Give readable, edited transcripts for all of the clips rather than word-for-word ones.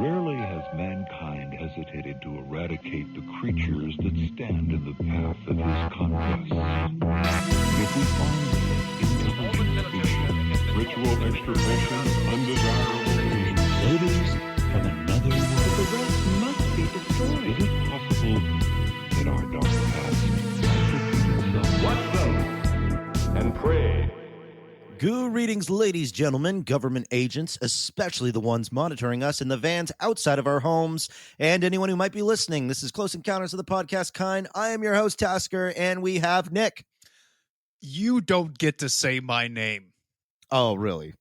Rarely has mankind hesitated to eradicate the creatures that stand in the path of his conquest. If we find intelligent species, ritual extirpation, undesirable odors from another world, The rest must be destroyed. is it possible that our dark past has repeated itself? Watch them and pray. Greetings, ladies, gentlemen, government agents, especially the ones monitoring us in the vans outside of our homes, and anyone who might be listening. This is Close Encounters of the Podcast Kind. I am your host, Tasker, and we have Nick. You don't get to say my name. Oh, really?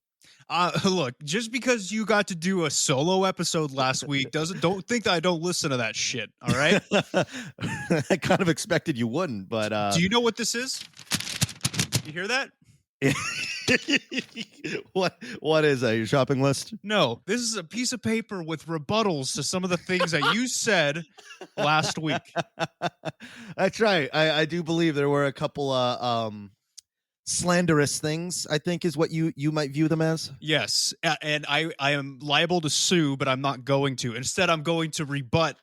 Look, just because you got to do a solo episode last week don't think that I don't listen to that shit, all right? I kind of expected you wouldn't, but... Do you know what this is? You hear that? What is that, your shopping list? No, this is a piece of paper with rebuttals to some of the things that you said last week. That's right. I do believe there were a couple slanderous things, I think is what you might view them as. Yes, and I am liable to sue, but I'm not going to. Instead, I'm going to rebut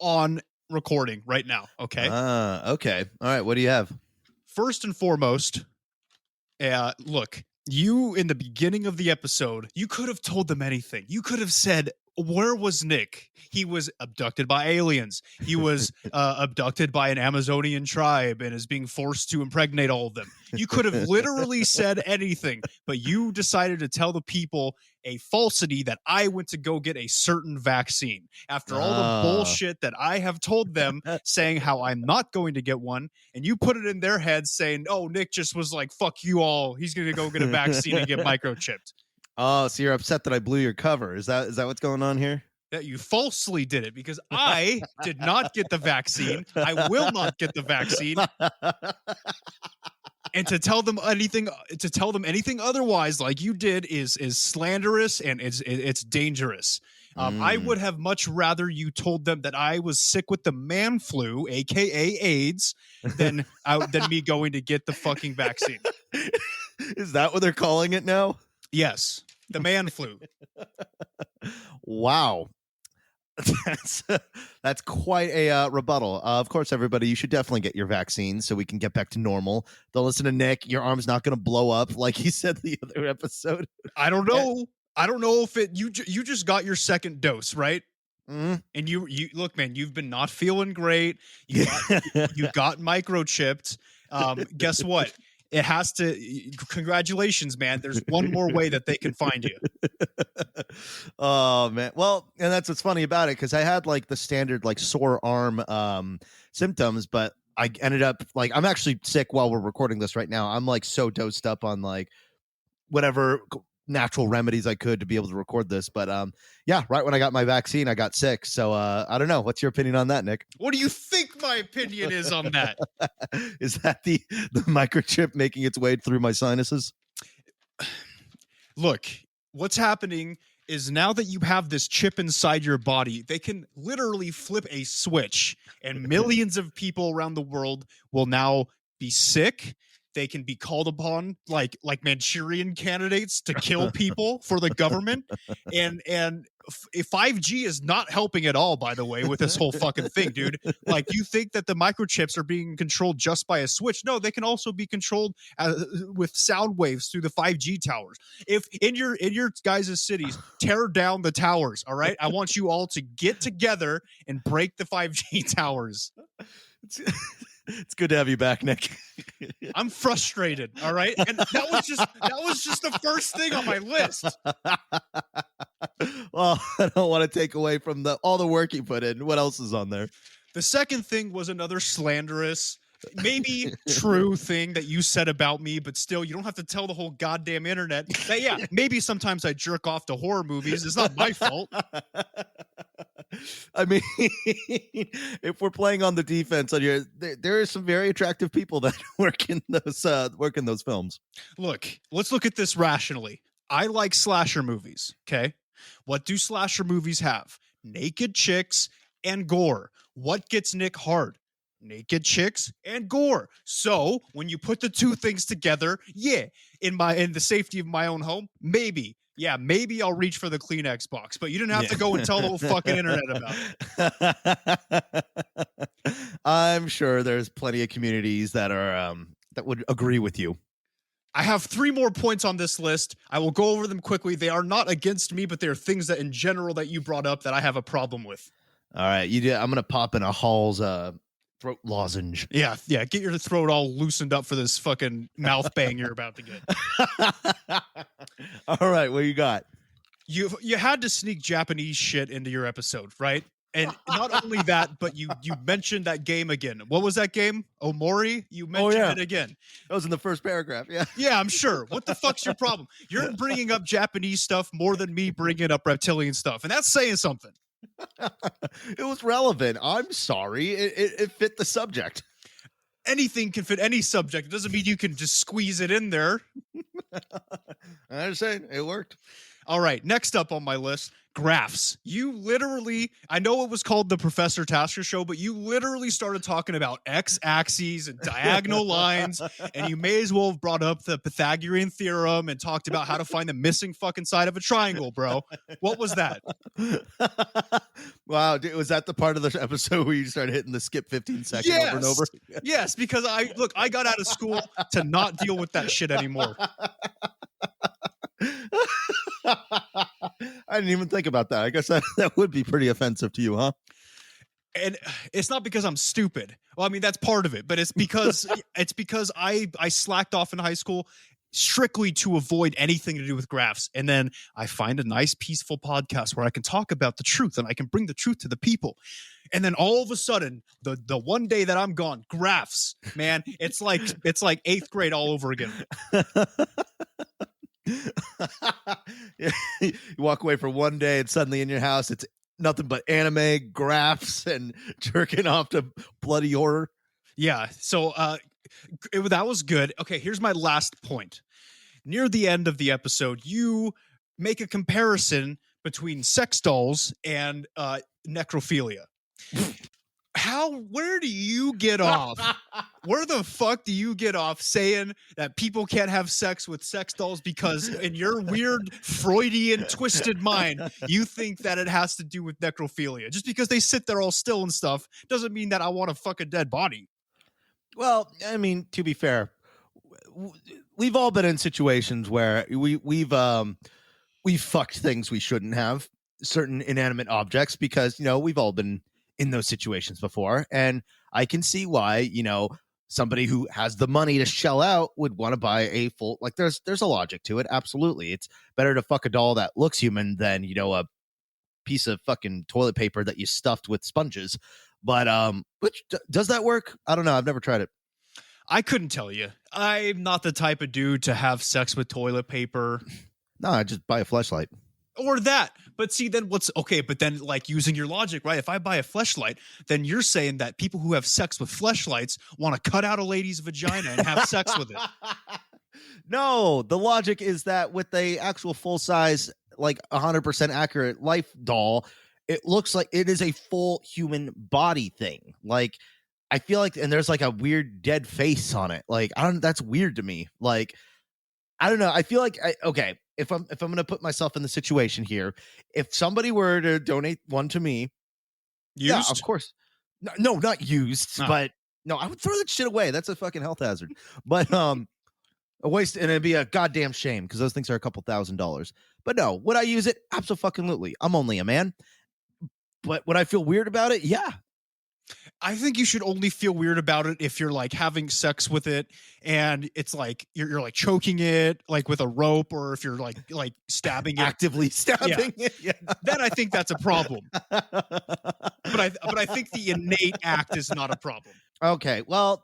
on recording right now, okay? Okay. All right, what do you have? First and foremost, look, you in the beginning of the episode, you could have told them anything. You could have said, where was Nick? He was abducted by aliens. He was abducted by an Amazonian tribe and is being forced to impregnate all of them. You could have literally said anything, but you decided to tell the people a falsity that I went to go get a certain vaccine. After all the bullshit that I have told them, saying how I'm not going to get one, and you put it in their heads saying, oh, Nick just was like, fuck you all. He's going to go get a vaccine and get microchipped. Oh, so you're upset that I blew your cover. Is that what's going on here? That you falsely did it because I did not get the vaccine. I will not get the vaccine. And to tell them anything otherwise, like you did, is slanderous and it's dangerous. I would have much rather you told them that I was sick with the man flu, aka AIDS, than me going to get the fucking vaccine. Is that what they're calling it now? Yes, the man flu. Wow. That's quite a rebuttal. Of course, everybody, you should definitely get your vaccine so we can get back to normal. Don't listen to Nick. Your arm's not going to blow up like he said the other episode. I don't know. I don't know if you just got your second dose, right? Mm-hmm. And you look, man, you've been not feeling great. You got microchipped. Guess what? It has to. Congratulations, man. There's one more way that they can find you. Oh man. Well, and that's what's funny about it, because I had like the standard like sore arm symptoms, but I ended up like I'm actually sick while we're recording this right now. I'm like so dosed up on like whatever natural remedies I could to be able to record this. But yeah, right when I got my vaccine, I got sick. So I don't know. What's your opinion on that, Nick? What do you think my opinion is on that? Is that the microchip making its way through my sinuses? Look, what's happening is now that you have this chip inside your body, they can literally flip a switch and millions of people around the world will now be sick. They can be called upon like Manchurian candidates to kill people for the government. And 5G is not helping at all, by the way, with this whole fucking thing, dude. Like, you think that the microchips are being controlled just by a switch? No, they can also be controlled with sound waves through the 5G towers. If in your guys' cities, tear down the towers, all right? I want you all to get together and break the 5G towers. It's good to have you back, Nick. I'm frustrated, all right? And that was just the first thing on my list. Well, I don't want to take away from all the work you put in. What else is on there? The second thing was another slanderous, maybe true thing that you said about me, but still, you don't have to tell the whole goddamn internet that, yeah, maybe sometimes I jerk off to horror movies. It's not my fault. I mean, if we're playing on the defense on your, there are some very attractive people that work in those films. Look, let's look at this rationally. I like slasher movies. Okay, what do slasher movies have? Naked chicks and gore. What gets Nick hard? Naked chicks and gore. So when you put the two things together, yeah, in the safety of my own home, maybe Yeah, maybe I'll reach for the Kleenex box, but you didn't have to go and tell the whole fucking internet about it. I'm sure there's plenty of communities that are that would agree with you. I have 3 more points on this list. I will go over them quickly. They are not against me, but they are things that in general that you brought up that I have a problem with. All right, I'm gonna pop in a Hall's throat lozenge. Yeah, get your throat all loosened up for this fucking mouth bang you're about to get. All right, what you got? You had to sneak Japanese shit into your episode, right? And not only that, but you mentioned that game again. What was that game? Omori? You mentioned it again. That was in the first paragraph. Yeah. Yeah, I'm sure. What the fuck's your problem? You're bringing up Japanese stuff more than me bringing up reptilian stuff, and that's saying something. It was relevant. I'm sorry. It fit the subject. Anything can fit any subject. It doesn't mean you can just squeeze it in there. I understand. It worked. All right, next up on my list, graphs. You literally, I know it was called the Professor Tasker Show, but you literally started talking about x-axes and diagonal lines, and you may as well have brought up the Pythagorean theorem and talked about how to find the missing fucking side of a triangle, bro. What was that? Wow, dude, was that the part of the episode where you started hitting the skip 15 seconds over and over? Yes, because I got out of school to not deal with that shit anymore. I didn't even think about that. I guess that would be pretty offensive to you, huh? And it's not because I'm stupid. Well, I mean, that's part of it, but it's because I slacked off in high school strictly to avoid anything to do with graphs. And then I find a nice, peaceful podcast where I can talk about the truth and I can bring the truth to the people. And then all of a sudden, the one day that I'm gone, graphs, man, it's like 8th grade all over again. You walk away for one day and suddenly in your house it's nothing but anime, graphs, and jerking off to bloody horror. Yeah, so that was good. Okay, here's my last point. Near the end of the episode, you make a comparison between sex dolls and necrophilia. Where do you get off? Where the fuck do you get off saying that people can't have sex with sex dolls because in your weird Freudian twisted mind, you think that it has to do with necrophilia? Just because they sit there all still and stuff doesn't mean that I want to fuck a dead body. Well, I mean, to be fair, we've all been in situations where we've fucked things we shouldn't have, certain inanimate objects, because, we've all been in those situations before. And I can see why, somebody who has the money to shell out would want to buy a full, like there's a logic to it. Absolutely. It's better to fuck a doll that looks human than, a piece of fucking toilet paper that you stuffed with sponges. But does that work? I don't know. I've never tried it. I couldn't tell you. I'm not the type of dude to have sex with toilet paper. No, I just buy a fleshlight. Or that. But see, then but then like using your logic, right? If I buy a fleshlight, then you're saying that people who have sex with fleshlights want to cut out a lady's vagina and have sex with it. No, the logic is that with the actual full size, like 100% accurate life doll, it looks like it is a full human body thing. Like, I feel like, and there's like a weird dead face on it. Like, that's weird to me. Like, I don't know. I feel like, okay, if I'm going to put myself in the situation here, if somebody were to donate one to me, yeah, of course. No, not used, but no, I would throw that shit away. That's a fucking health hazard. But a waste, and it'd be a goddamn shame because those things are a couple $1,000s. But no, would I use it? Absolutely. I'm only a man. But would I feel weird about it? Yeah. I think you should only feel weird about it if you're like having sex with it and it's like you're like choking it like with a rope, or if you're like stabbing it, actively stabbing it. Yeah. Then I think that's a problem. But I think the innate act is not a problem. Okay, well,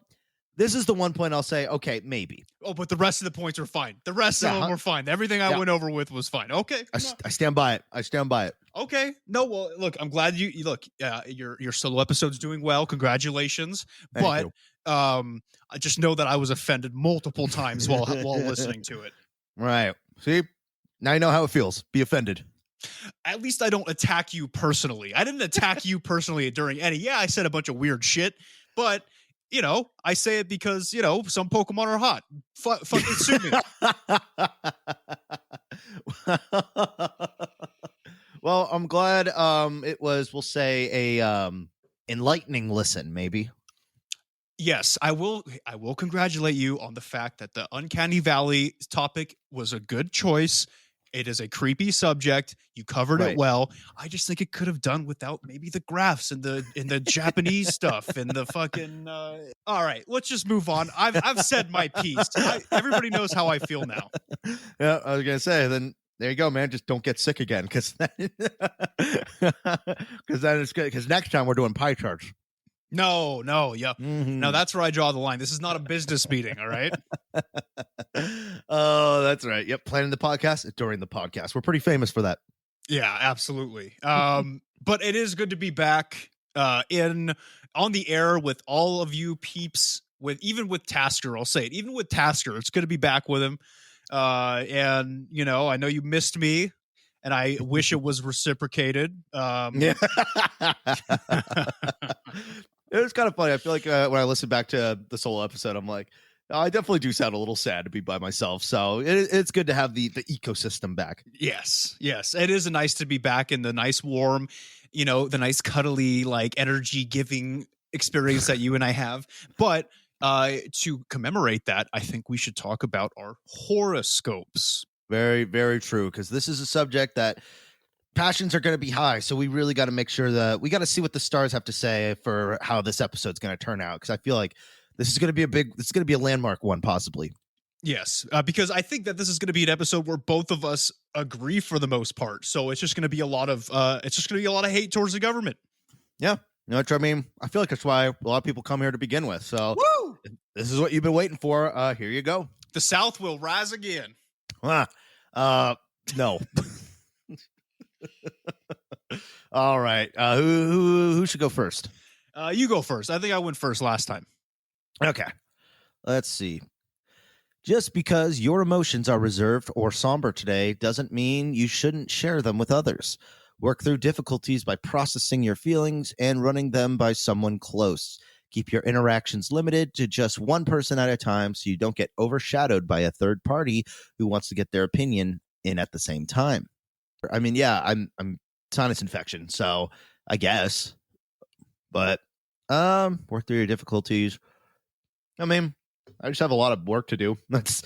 this is the one point I'll say, okay, maybe. Oh, but the rest of the points were fine. The rest of them were fine. Everything I went over with was fine. Okay. I stand by it. I stand by it. Okay. No, well, look, I'm glad you look, your solo episode's doing well. Congratulations. Thank you. I just know that I was offended multiple times while listening to it. Right. See? Now you know how it feels. Be offended. At least I don't attack you personally. I didn't attack you personally during any. Yeah, I said a bunch of weird shit, but I say it because, some Pokemon are hot. Fucking sue me. Well, I'm glad it was, we'll say, a enlightening listen, maybe. Yes, I will congratulate you on the fact that the Uncanny Valley topic was a good choice. It is a creepy subject. You covered Right. it well. I just think it could have done without maybe the graphs and the Japanese stuff and the fucking all right, let's just move on. I've said my piece. Everybody knows how I feel now. Yeah, I was gonna say, then there you go, man. Just don't get sick again, because then it's good. Because next time we're doing pie charts. No, yeah. Now that's where I draw the line. This is not a business meeting, all right? Oh, that's right. Yep, planning the podcast during the podcast. We're pretty famous for that. Yeah, absolutely. But it is good to be back on the air with all of you peeps, even with Tasker. I'll say it, even with Tasker, it's good to be back with him. And I know you missed me, and I wish it was reciprocated. Yeah. It was kind of funny. I feel like when I listen back to the solo episode, I'm like, I definitely do sound a little sad to be by myself. So it's good to have the ecosystem back. Yes. It is nice to be back in the nice warm, the nice cuddly, like energy giving experience that you and I have. But to commemorate that, I think we should talk about our horoscopes. Very, very true. Because this is a subject that passions are going to be high. So we really got to make sure that we got to see what the stars have to say for how this episode's going to turn out. Because I feel like this is going to be a landmark one, possibly. Yes, because I think that this is going to be an episode where both of us agree for the most part. So it's just going to be a lot of hate towards the government. Yeah. You know what I mean? I feel like that's why a lot of people come here to begin with. So woo! This is what you've been waiting for. Here you go. The South will rise again. No. All right. Who should go first? You go first. I think I went first last time. Okay. Let's see. Just because your emotions are reserved or somber today doesn't mean you shouldn't share them with others. Work through difficulties by processing your feelings and running them by someone close. Keep your interactions limited to just one person at a time so you don't get overshadowed by a third party who wants to get their opinion in at the same time. I mean, yeah, I'm sinus infection, so I guess. But work through your difficulties. I mean, I just have a lot of work to do. It's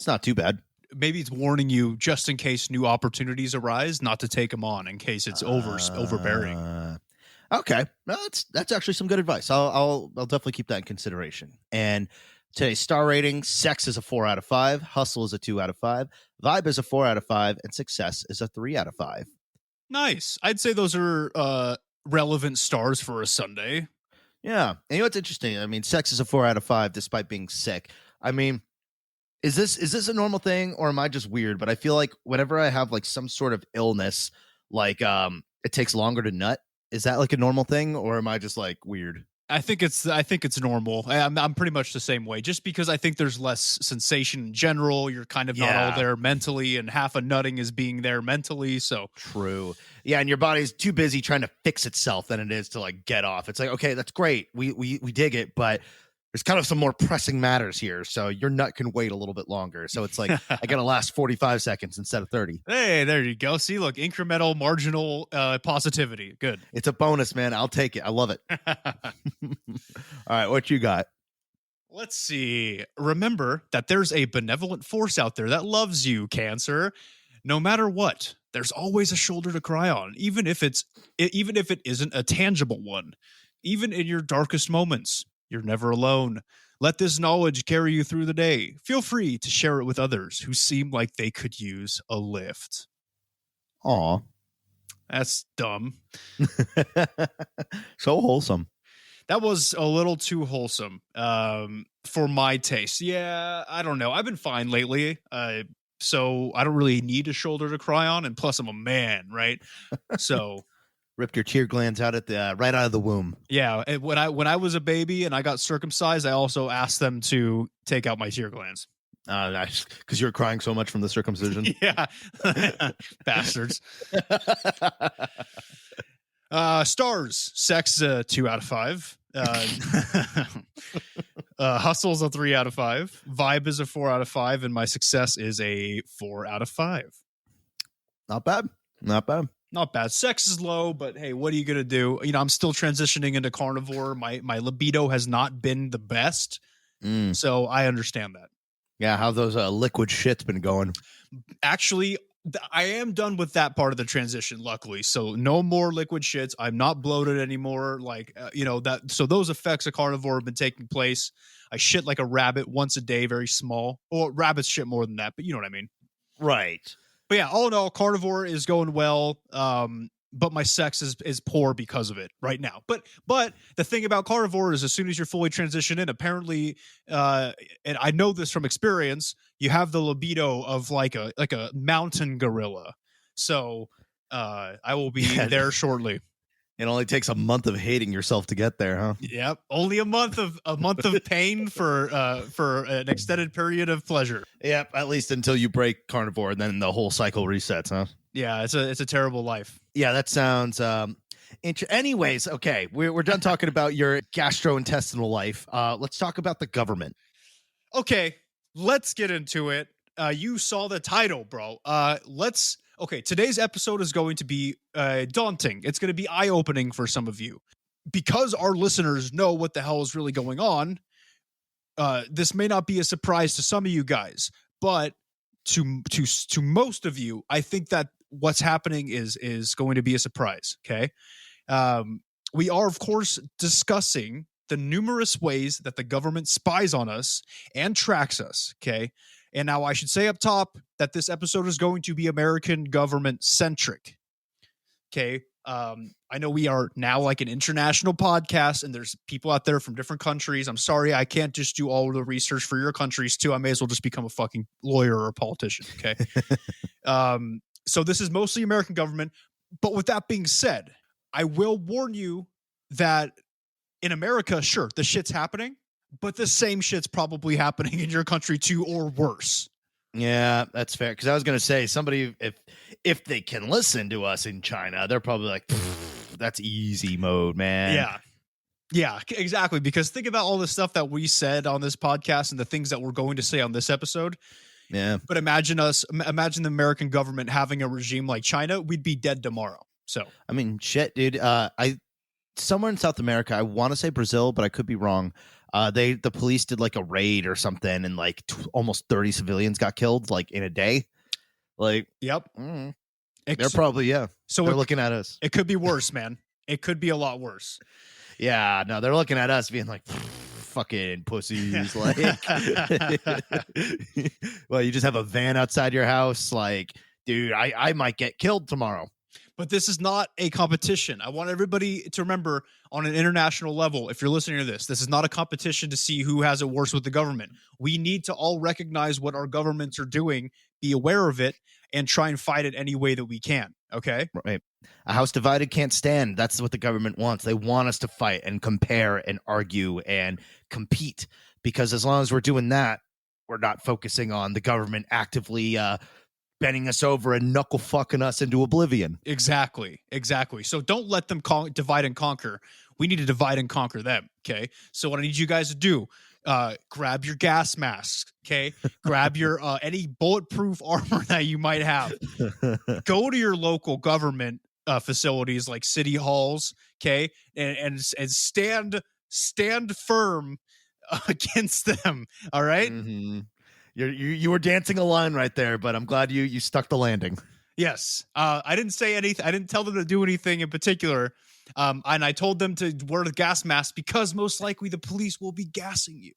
not too bad. Maybe it's warning you just in case new opportunities arise, not to take them on in case it's overbearing. Okay, no, that's actually some good advice. I'll definitely keep that in consideration. And today's star rating: sex is a 4 out of 5, hustle is a 2 out of 5, vibe is a 4 out of 5, and success is a 3 out of 5. Nice. I'd say those are relevant stars for a Sunday. Yeah. And you know what's interesting? I mean, sex is a 4 out of 5 despite being sick. I mean, is this a normal thing, or am I just weird? But I feel like whenever I have like some sort of illness, like it takes longer to nut. Is that like a normal thing, or am I just like weird? I think it's normal. I'm pretty much the same way. Just because I think there's less sensation in general. You're kind of not all there mentally, and half a nutting is being there mentally. So true. Yeah, and your body's too busy trying to fix itself than it is to like get off. It's like, okay, that's great. We dig it, but there's kind of some more pressing matters here. So your nut can wait a little bit longer. So it's like I gotta last 45 seconds instead of 30. Hey, there you go. See, look, incremental, marginal positivity. Good. It's a bonus, man. I'll take it. I love it. All right, what you got? Let's see. Remember that there's a benevolent force out there that loves you, Cancer. No matter what, there's always a shoulder to cry on, even if it isn't a tangible one. Even in your darkest moments, you're never alone. Let this knowledge carry you through the day. Feel free to share it with others who seem like they could use a lift. Aw. That's dumb. So wholesome. That was a little too wholesome for my taste. Yeah, I don't know. I've been fine lately. So I don't really need a shoulder to cry on. And plus, I'm a man, right? So... Ripped your tear glands out right out of the womb. Yeah, when I was a baby and I got circumcised, I also asked them to take out my tear glands. Nice, because you were crying so much from the circumcision. Yeah, bastards. Stars, sex 2 out of 5. Hustle's a 3 out of 5. vibe is a 4 out of 5, and my success is a 4 out of 5. Not bad. Not bad. Not bad. Sex is low, but hey, what are you gonna do? You know, I'm still transitioning into carnivore. My libido has not been the best, so I understand that. Yeah, how those liquid shits been going? Actually, I am done with that part of the transition, luckily. So no more liquid shits. I'm not bloated anymore. Like that. So those effects of carnivore have been taking place. I shit like a rabbit once a day, very small. Or rabbits shit more than that, but you know what I mean. Right. But yeah, all in all, carnivore is going well. But my sex is poor because of it right now. But the thing about carnivore is, as soon as you're fully transitioned in, apparently, and I know this from experience, you have the libido of like a mountain gorilla. So I will be there shortly. It only takes a month of hating yourself to get there, huh? Yep, only a month of pain for an extended period of pleasure. Yep, at least until you break carnivore, and then the whole cycle resets, huh? Yeah, it's a terrible life. Yeah, that sounds anyways, okay, we're done talking about your gastrointestinal life. Let's talk about the government. Okay, let's get into it. You saw the title, bro. Okay, today's episode is going to be daunting. It's going to be eye-opening for some of you. Because our listeners know what the hell is really going on, this may not be a surprise to some of you guys, but to most of you, I think that what's happening is going to be a surprise, okay? We are, of course, discussing the numerous ways that the government spies on us and tracks us, okay? And now I should say up top that this episode is going to be American government centric. Okay. I know we are now like an international podcast and there's people out there from different countries. I'm sorry, I can't just do all of the research for your countries too. I may as well just become a fucking lawyer or a politician. Okay. So this is mostly American government. But with that being said, I will warn you that in America, sure, the shit's happening. But the same shit's probably happening in your country too, or worse. Yeah, that's fair. Because I was going to say, somebody, if they can listen to us in China, they're probably like, that's easy mode, man. Yeah, exactly. Because think about all the stuff that we said on this podcast and the things that we're going to say on this episode. Yeah. But imagine the American government having a regime like China, we'd be dead tomorrow. So, I mean, shit, dude. Somewhere in South America, I want to say Brazil, but I could be wrong. The police did like a raid or something, and like almost 30 civilians got killed like in a day. Like, yep, they're probably So they're looking at us. It could be worse, man. It could be a lot worse. Yeah, no, they're looking at us being like, fucking pussies. Like, well, you just have a van outside your house. Like, dude, I might get killed tomorrow. But this is not a competition. I want everybody to remember on an international level, if you're listening to this is not a competition to see who has it worse with the government. We need to all recognize what our governments are doing, be aware of it, and try and fight it any way that we can. Okay? Right. A house divided can't stand. That's what the government wants. They want us to fight and compare and argue and compete, because as long as we're doing that, we're not focusing on the government actively bending us over and knuckle fucking us into oblivion. Exactly. So don't let them divide and conquer. We need to divide and conquer them. Okay. So what I need you guys to do, grab your gas masks. Okay. Grab your any bulletproof armor that you might have. Go to your local government facilities like city halls. Okay. And stand firm against them. All right. Mm-hmm. You were dancing a line right there, but I'm glad you stuck the landing. Yes. I didn't say anything. I didn't tell them to do anything in particular. And I told them to wear the gas mask because most likely the police will be gassing you.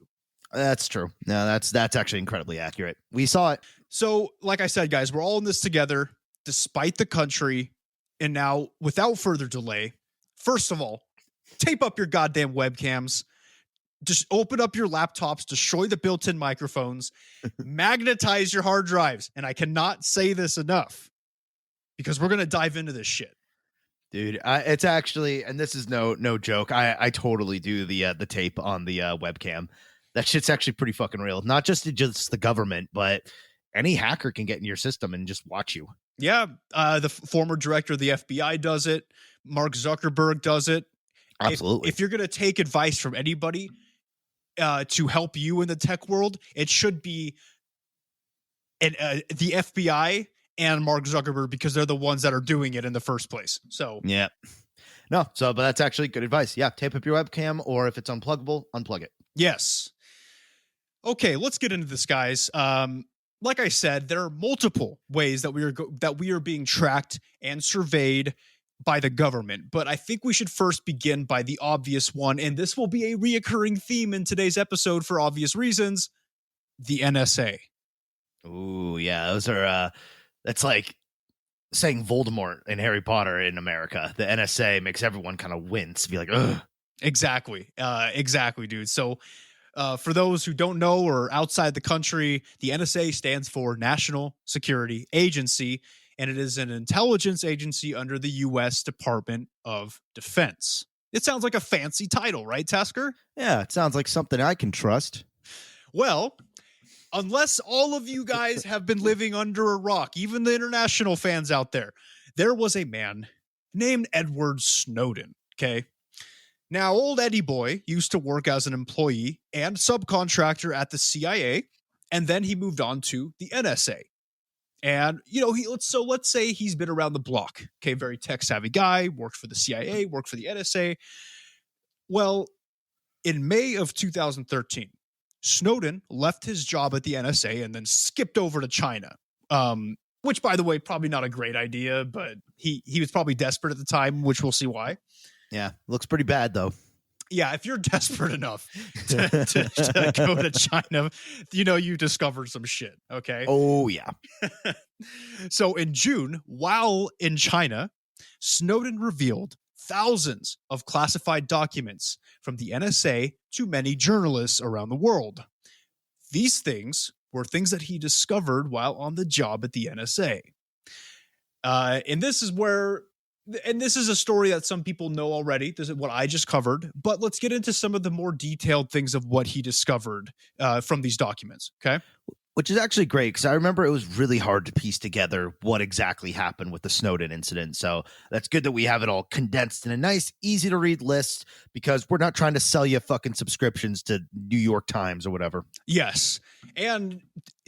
That's true. No, that's actually incredibly accurate. We saw it. So, like I said, guys, we're all in this together, despite the country. And now, without further delay, first of all, tape up your goddamn webcams. Just open up your laptops, destroy the built-in microphones, magnetize your hard drives. And I cannot say this enough because we're going to dive into this shit. Dude, it's actually, and this is no joke. I totally do the tape on the webcam. That shit's actually pretty fucking real. Not just the government, but any hacker can get in your system and just watch you. Yeah. The former director of the FBI does it. Mark Zuckerberg does it. Absolutely. If you're going to take advice from anybody, to help you in the tech world, it should be the FBI and Mark Zuckerberg, because they're the ones that are doing it in the first place. So Yeah. No, but that's actually good advice. Yeah, tape up your webcam, or if it's unpluggable, unplug it. yes. Okay, let's get into this, guys. Like I said, there are multiple ways that we are being tracked and surveyed by the government, but I think we should first begin by the obvious one, and this will be a reoccurring theme in today's episode for obvious reasons: the NSA. Ooh, yeah, those are that's like saying Voldemort in Harry Potter in America. The NSA makes everyone kind of wince, be like, ugh. Exactly, dude. So for those who don't know or outside the country, the NSA stands for National Security Agency, and it is an intelligence agency under the U.S. Department of Defense. It sounds like a fancy title, right, Tasker? Yeah, it sounds like something I can trust. Well, unless all of you guys have been living under a rock, even the international fans out there was a man named Edward Snowden, okay? Now, old Eddie Boy used to work as an employee and subcontractor at the CIA, and then he moved on to the NSA. And, let's say he's been around the block. Okay, very tech-savvy guy, worked for the CIA, worked for the NSA. Well, in May of 2013, Snowden left his job at the NSA and then skipped over to China. Which, by the way, probably not a great idea, but he was probably desperate at the time, which we'll see why. Yeah, looks pretty bad, though. Yeah, if you're desperate enough to go to China, you discovered some shit, okay? Oh, yeah. So in June, while in China, Snowden revealed thousands of classified documents from the NSA to many journalists around the world. These things were things that he discovered while on the job at the NSA. And this is a story that some people know already. This is what I just covered. But let's get into some of the more detailed things of what he discovered from these documents, okay? Which is actually great, because I remember it was really hard to piece together what exactly happened with the Snowden incident. So that's good that we have it all condensed in a nice, easy to read list, because we're not trying to sell you fucking subscriptions to New York Times or whatever. Yes. And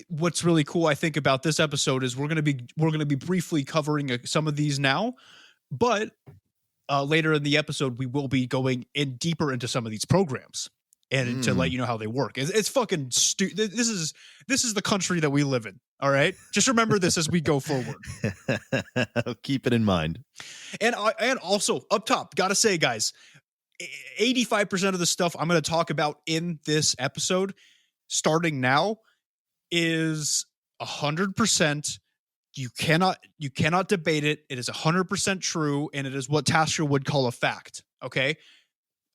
what's really cool, I think, about this episode is we're going to be briefly covering some of these now, but later in the episode, we will be going in deeper into some of these programs. And to let you know how they work. It's fucking stupid. This is the country that we live in. All right. Just remember this as we go forward. Keep it in mind. And also up top, gotta say, guys, 85% of the stuff I'm going to talk about in this episode, starting now, is 100%. You cannot debate it. It is 100% true, and it is what Tasker would call a fact. Okay.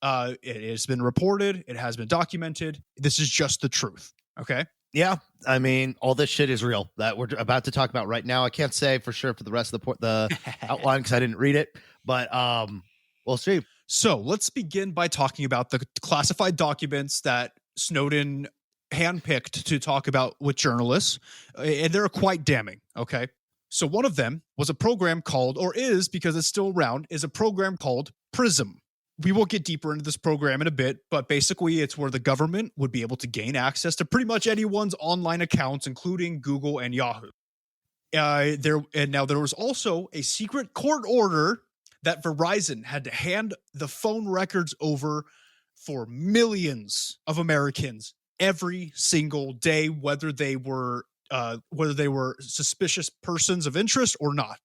It has been reported. It has been documented. This is just the truth. Okay. Yeah. I mean, all this shit is real that we're about to talk about right now. I can't say for sure for the rest of the outline because I didn't read it, but we'll see. So let's begin by talking about the classified documents that Snowden handpicked to talk about with journalists, and they're quite damning. Okay. So one of them was a program called, or is, because it's still around, is a program called Prism. We will get deeper into this program in a bit, but basically it's where the government would be able to gain access to pretty much anyone's online accounts, including Google and Yahoo. There was also a secret court order that Verizon had to hand the phone records over for millions of Americans every single day, whether they were suspicious persons of interest or not.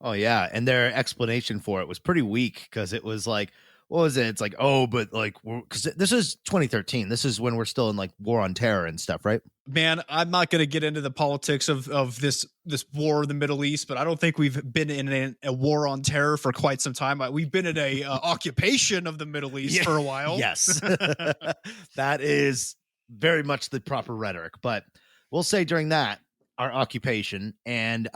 Oh, yeah. And their explanation for it was pretty weak, because it was like, what was it? It's like, oh, but like, because this is 2013. This is when we're still in like war on terror and stuff, right? Man, I'm not going to get into the politics of this war in the Middle East, but I don't think we've been in a war on terror for quite some time. We've been in a occupation of the Middle East for a while. Yes. That is very much the proper rhetoric. But we'll say during that, our occupation, and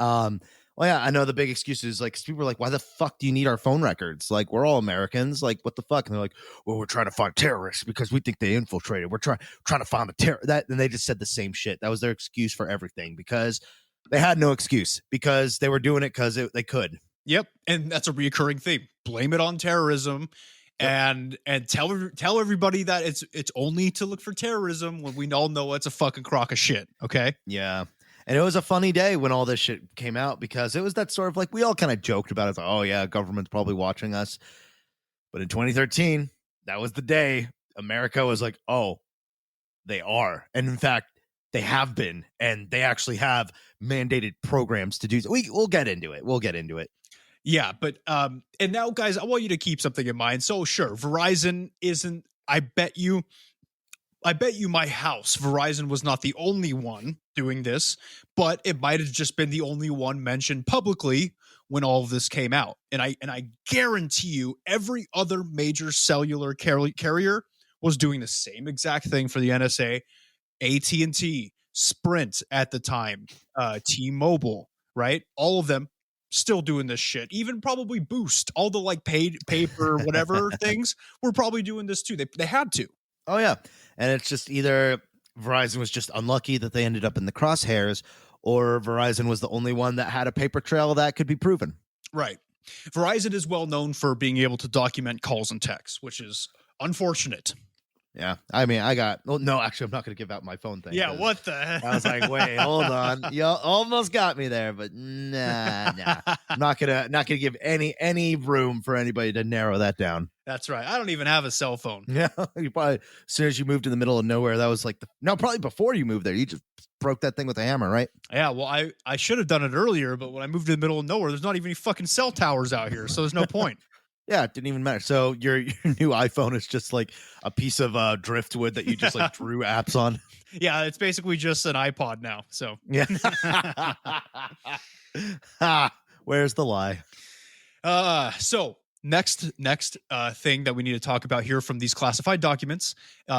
well, yeah, I know the big excuse is like, people are like, why the fuck do you need our phone records? Like, we're all Americans. Like, what the fuck? And they're like, well, we're trying to find terrorists because we think they infiltrated. We're trying to find the terror. And they just said the same shit. That was their excuse for everything, because they had no excuse, because they were doing it because they could. Yep. And that's a reoccurring theme. Blame it on terrorism. and tell everybody that it's only to look for terrorism when we all know it's a fucking crock of shit. Okay. Yeah. And it was a funny day when all this shit came out because it was that sort of like we all kind of joked about it. It's like, oh, yeah, government's probably watching us. But in 2013, that was the day America was like, oh, they are. And in fact, they have been. And they actually have mandated programs to do so. We'll get into it. We'll get into it. Yeah. But and now, guys, I want you to keep something in mind. So, sure, Verizon isn't, I bet you my house, Verizon was not the only one doing this, but it might have just been the only one mentioned publicly when all of this came out. And I guarantee you every other major cellular carrier was doing the same exact thing for the NSA. AT&T, Sprint at the time, T-Mobile, right? All of them still doing this shit. Even probably Boost, all the like paid paper whatever things were probably doing this too. They had to. Oh, yeah. And it's just either Verizon was just unlucky that they ended up in the crosshairs, or Verizon was the only one that had a paper trail that could be proven. Right. Verizon is well known for being able to document calls and texts, which is unfortunate. Yeah. I mean, no, actually, I'm not going to give out my phone thing. Yeah, what the heck? I was like, wait, hold on. You almost got me there, but nah. I'm not gonna give any room for anybody to narrow that down. That's right. I don't even have a cell phone. Yeah, you probably, as soon as you moved to the middle of nowhere, that was like probably before you moved there, you just broke that thing with a hammer, right? Yeah, well, I should have done it earlier, but when I moved to the middle of nowhere, there's not even any fucking cell towers out here, so there's no point. Yeah, it didn't even matter. So your new iPhone is just like a piece of driftwood that you just like drew apps on. Yeah, it's basically just an iPod now. So yeah. Where's the lie? So next thing that we need to talk about here from these classified documents,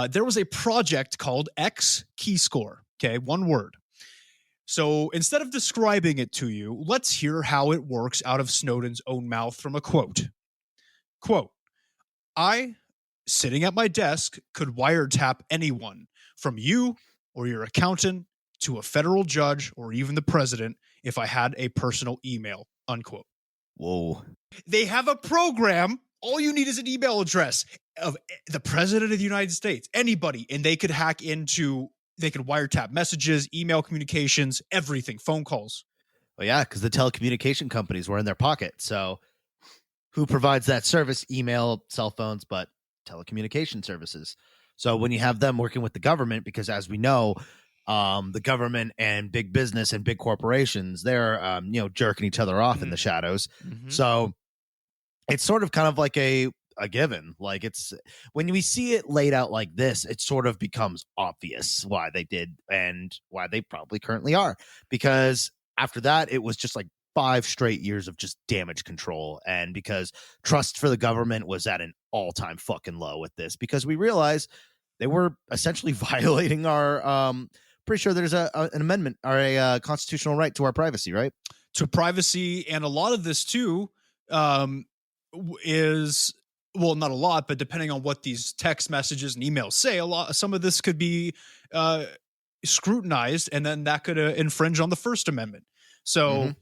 there was a project called X Keyscore. Okay, one word. So instead of describing it to you, let's hear how it works out of Snowden's own mouth from a quote. Quote, I, sitting at my desk, could wiretap anyone, from you or your accountant to a federal judge or even the president, if I had a personal email, unquote. Whoa. They have a program. All you need is an email address of the president of the United States, anybody, and they could they could wiretap messages, email communications, everything, phone calls. Well, yeah, because the telecommunication companies were in their pocket. So who provides that service? Email, cell phones, but telecommunication services. So when you have them working with the government, because as we know, the government and big business and big corporations, they're jerking each other off in the shadows. Mm-hmm. So it's sort of kind of like a given. Like, it's when we see it laid out like this, it sort of becomes obvious why they did and why they probably currently are, because after that it was just like 5 straight years of just damage control, and because trust for the government was at an all-time fucking low with this, because we realized they were essentially violating our pretty sure there's an amendment or a constitutional right to our privacy, right? To privacy. And a lot of this too is, well, not a lot, but depending on what these text messages and emails say, some of this could be scrutinized, and then that could infringe on the First Amendment. So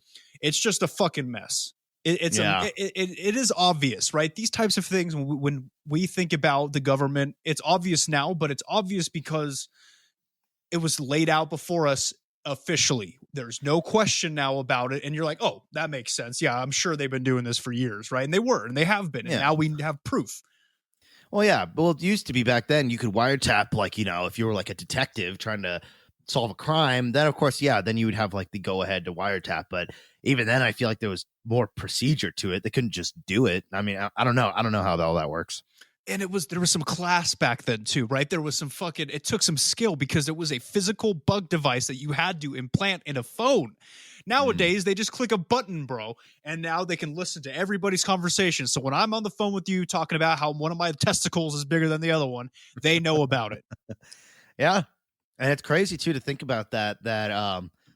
it's just a fucking mess. It is obvious, right? These types of things, when we think about the government, it's obvious now, but it's obvious because it was laid out before us officially. There's no question now about it. And you're like, oh, that makes sense. Yeah, I'm sure they've been doing this for years, right? And they were, and they have been. And now we have proof. Well, yeah. Well, it used to be back then you could wiretap, like, if you were like a detective trying to solve a crime, then of course, yeah, then you would have like the go ahead to wiretap. But even then, I feel like there was more procedure to it. They couldn't just do it. I mean, I don't know. I don't know how all that works. And there was some class back then too, right? There was some it took some skill, because it was a physical bug device that you had to implant in a phone. Nowadays, they just click a button, bro, and now they can listen to everybody's conversation. So when I'm on the phone with you talking about how one of my testicles is bigger than the other one, they know about it. Yeah. And it's crazy too to think about that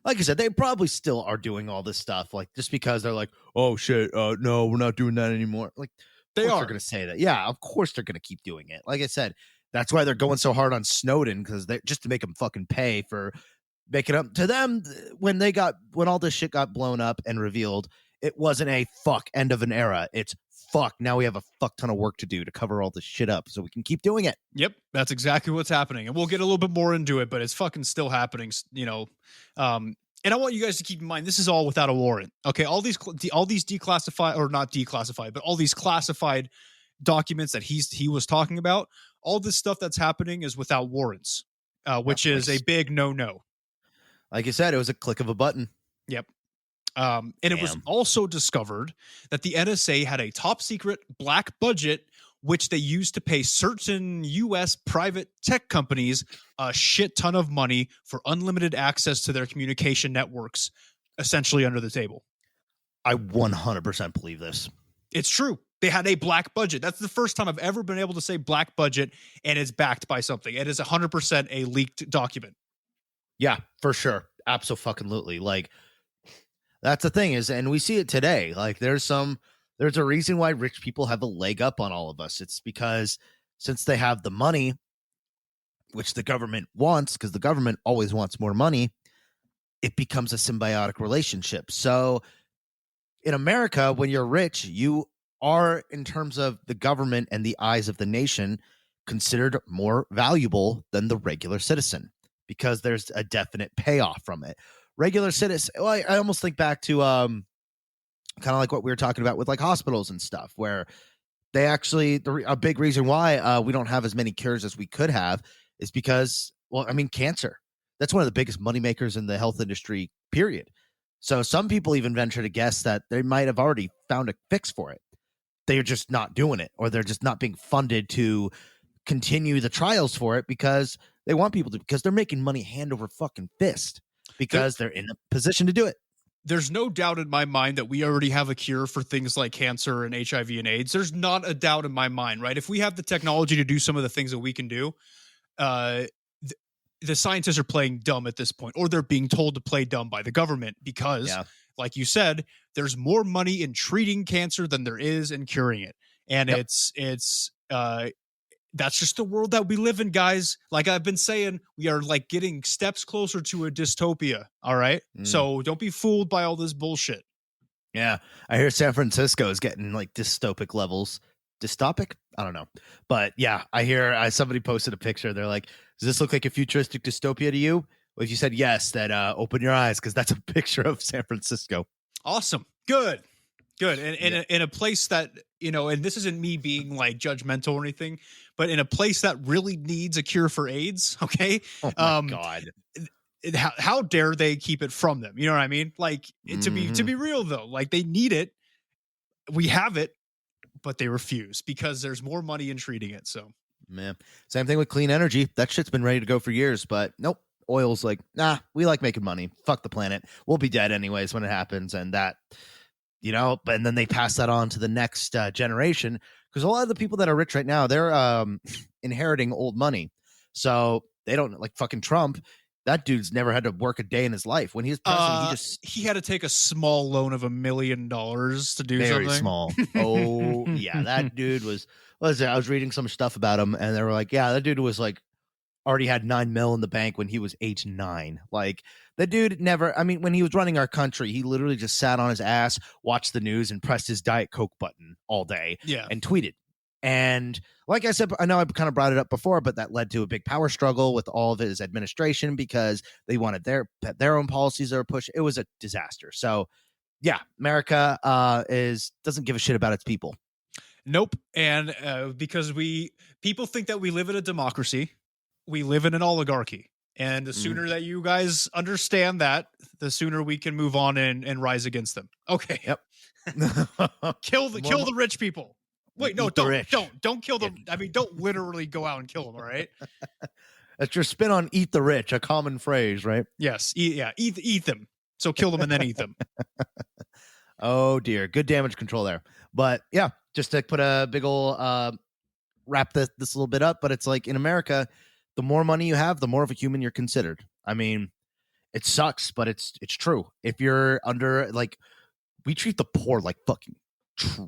like I said, they probably still are doing all this stuff, like, just because they're like, oh shit, no, we're not doing that anymore. Like, they're going to say that. Yeah, of course they're going to keep doing it. Like I said, that's why they're going so hard on Snowden, because they just to make them fucking pay for making up to them. When all this shit got blown up and revealed, it wasn't a fuck end of an era. It's fuck, now we have a fuck ton of work to do to cover all this shit up so we can keep doing it. Yep, that's exactly what's happening, and we'll get a little bit more into it, but it's fucking still happening. And I want you guys to keep in mind this is all without a warrant. Okay, all these declassified, or not declassified, but all these classified documents that he was talking about, all this stuff that's happening is without warrants, which is a big no. Like you said, it was a click of a button. Yep. And it was also discovered that the NSA had a top secret black budget, which they used to pay certain U.S. private tech companies a shit ton of money for unlimited access to their communication networks, essentially under the table. I 100% believe this. It's true. They had a black budget. That's the first time I've ever been able to say black budget, and it's backed by something. It is 100% a leaked document. Yeah, for sure. Absolutely. Like, that's the thing is, and we see it today. Like, there's a reason why rich people have a leg up on all of us. It's because since they have the money, which the government wants, because the government always wants more money, it becomes a symbiotic relationship. So in America, when you're rich, you are, in terms of the government and the eyes of the nation, considered more valuable than the regular citizen because there's a definite payoff from it. Regular citizen, well, I almost think back to kind of like what we were talking about with like hospitals and stuff, where they actually, a big reason why we don't have as many cures as we could have is because, well, I mean, cancer. That's one of the biggest moneymakers in the health industry, period. So some people even venture to guess that they might have already found a fix for it. They're just not doing it, or they're just not being funded to continue the trials for it because they want people to, because they're making money hand over fucking fist because they're in a position to do it. There's no doubt in my mind that we already have a cure for things like cancer and HIV and AIDS. There's not a doubt in my mind, right? If we have the technology to do some of the things that we can do, the scientists are playing dumb at this point, or they're being told to play dumb by the government because, like you said, there's more money in treating cancer than there is in curing it. And that's just the world that we live in, guys. Like I've been saying, we are like getting steps closer to a dystopia. All right. So don't be fooled by all this bullshit. Yeah. I hear San Francisco is getting like dystopic levels. Dystopic? I don't know. But yeah, I hear somebody posted a picture. They're like, does this look like a futuristic dystopia to you? Well, if you said yes, then open your eyes, because that's a picture of San Francisco. Awesome. Good. And in a place that, you know, and this isn't me being like judgmental or anything, but in a place that really needs a cure for AIDS, okay? Oh my God. How dare they keep it from them? You know what I mean? Like, to be real though, like they need it. We have it, but they refuse because there's more money in treating it. So, man, same thing with clean energy. That shit's been ready to go for years, but nope. Oil's like, nah, we like making money. Fuck the planet. We'll be dead anyways when it happens. And that, you know, and then they pass that on to the next generation, because a lot of the people that are rich right now, they're inheriting old money. So they don't, like fucking Trump. That dude's never had to work a day in his life. When he was president, he had to take a small loan of $1 million to do very something. Small. Oh yeah, that dude was. What was it? I was reading some stuff about him, and they were like, yeah, that dude was like already had $9 million in the bank when he was age 9. Like the dude never. I mean, when he was running our country, he literally just sat on his ass, watched the news, and pressed his Diet Coke button all day. Yeah, and tweeted. And like I said, I know I kind of brought it up before, but that led to a big power struggle with all of his administration because they wanted their own policies that were pushed. It was a disaster. So, yeah, America doesn't give a shit about its people. Nope. And because people think that we live in a democracy, we live in an oligarchy. And the sooner that you guys understand that, the sooner we can move on and rise against them. Okay. Yep. Kill the rich people. Wait, no, don't kill them. Yeah. I mean, don't literally go out and kill them. All right. That's your spin on "eat the rich," a common phrase, right? Yes. Eat them. So kill them and then eat them. Oh dear, good damage control there. But yeah, just to put a big ol' wrap this little bit up. But it's like in America, the more money you have, the more of a human you're considered. I mean, it sucks, but it's true. If you're under, like, we treat the poor like fucking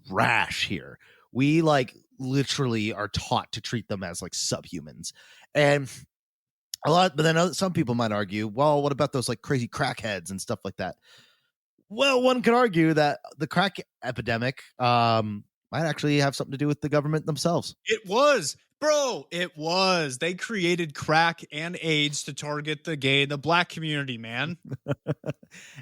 trash here. We like literally are taught to treat them as like subhumans, and but then some people might argue, well, what about those like crazy crackheads and stuff like that? Well, one could argue that the crack epidemic might actually have something to do with the government themselves. It was, bro. It was. They created crack and AIDS to target the gay and the black community, man. And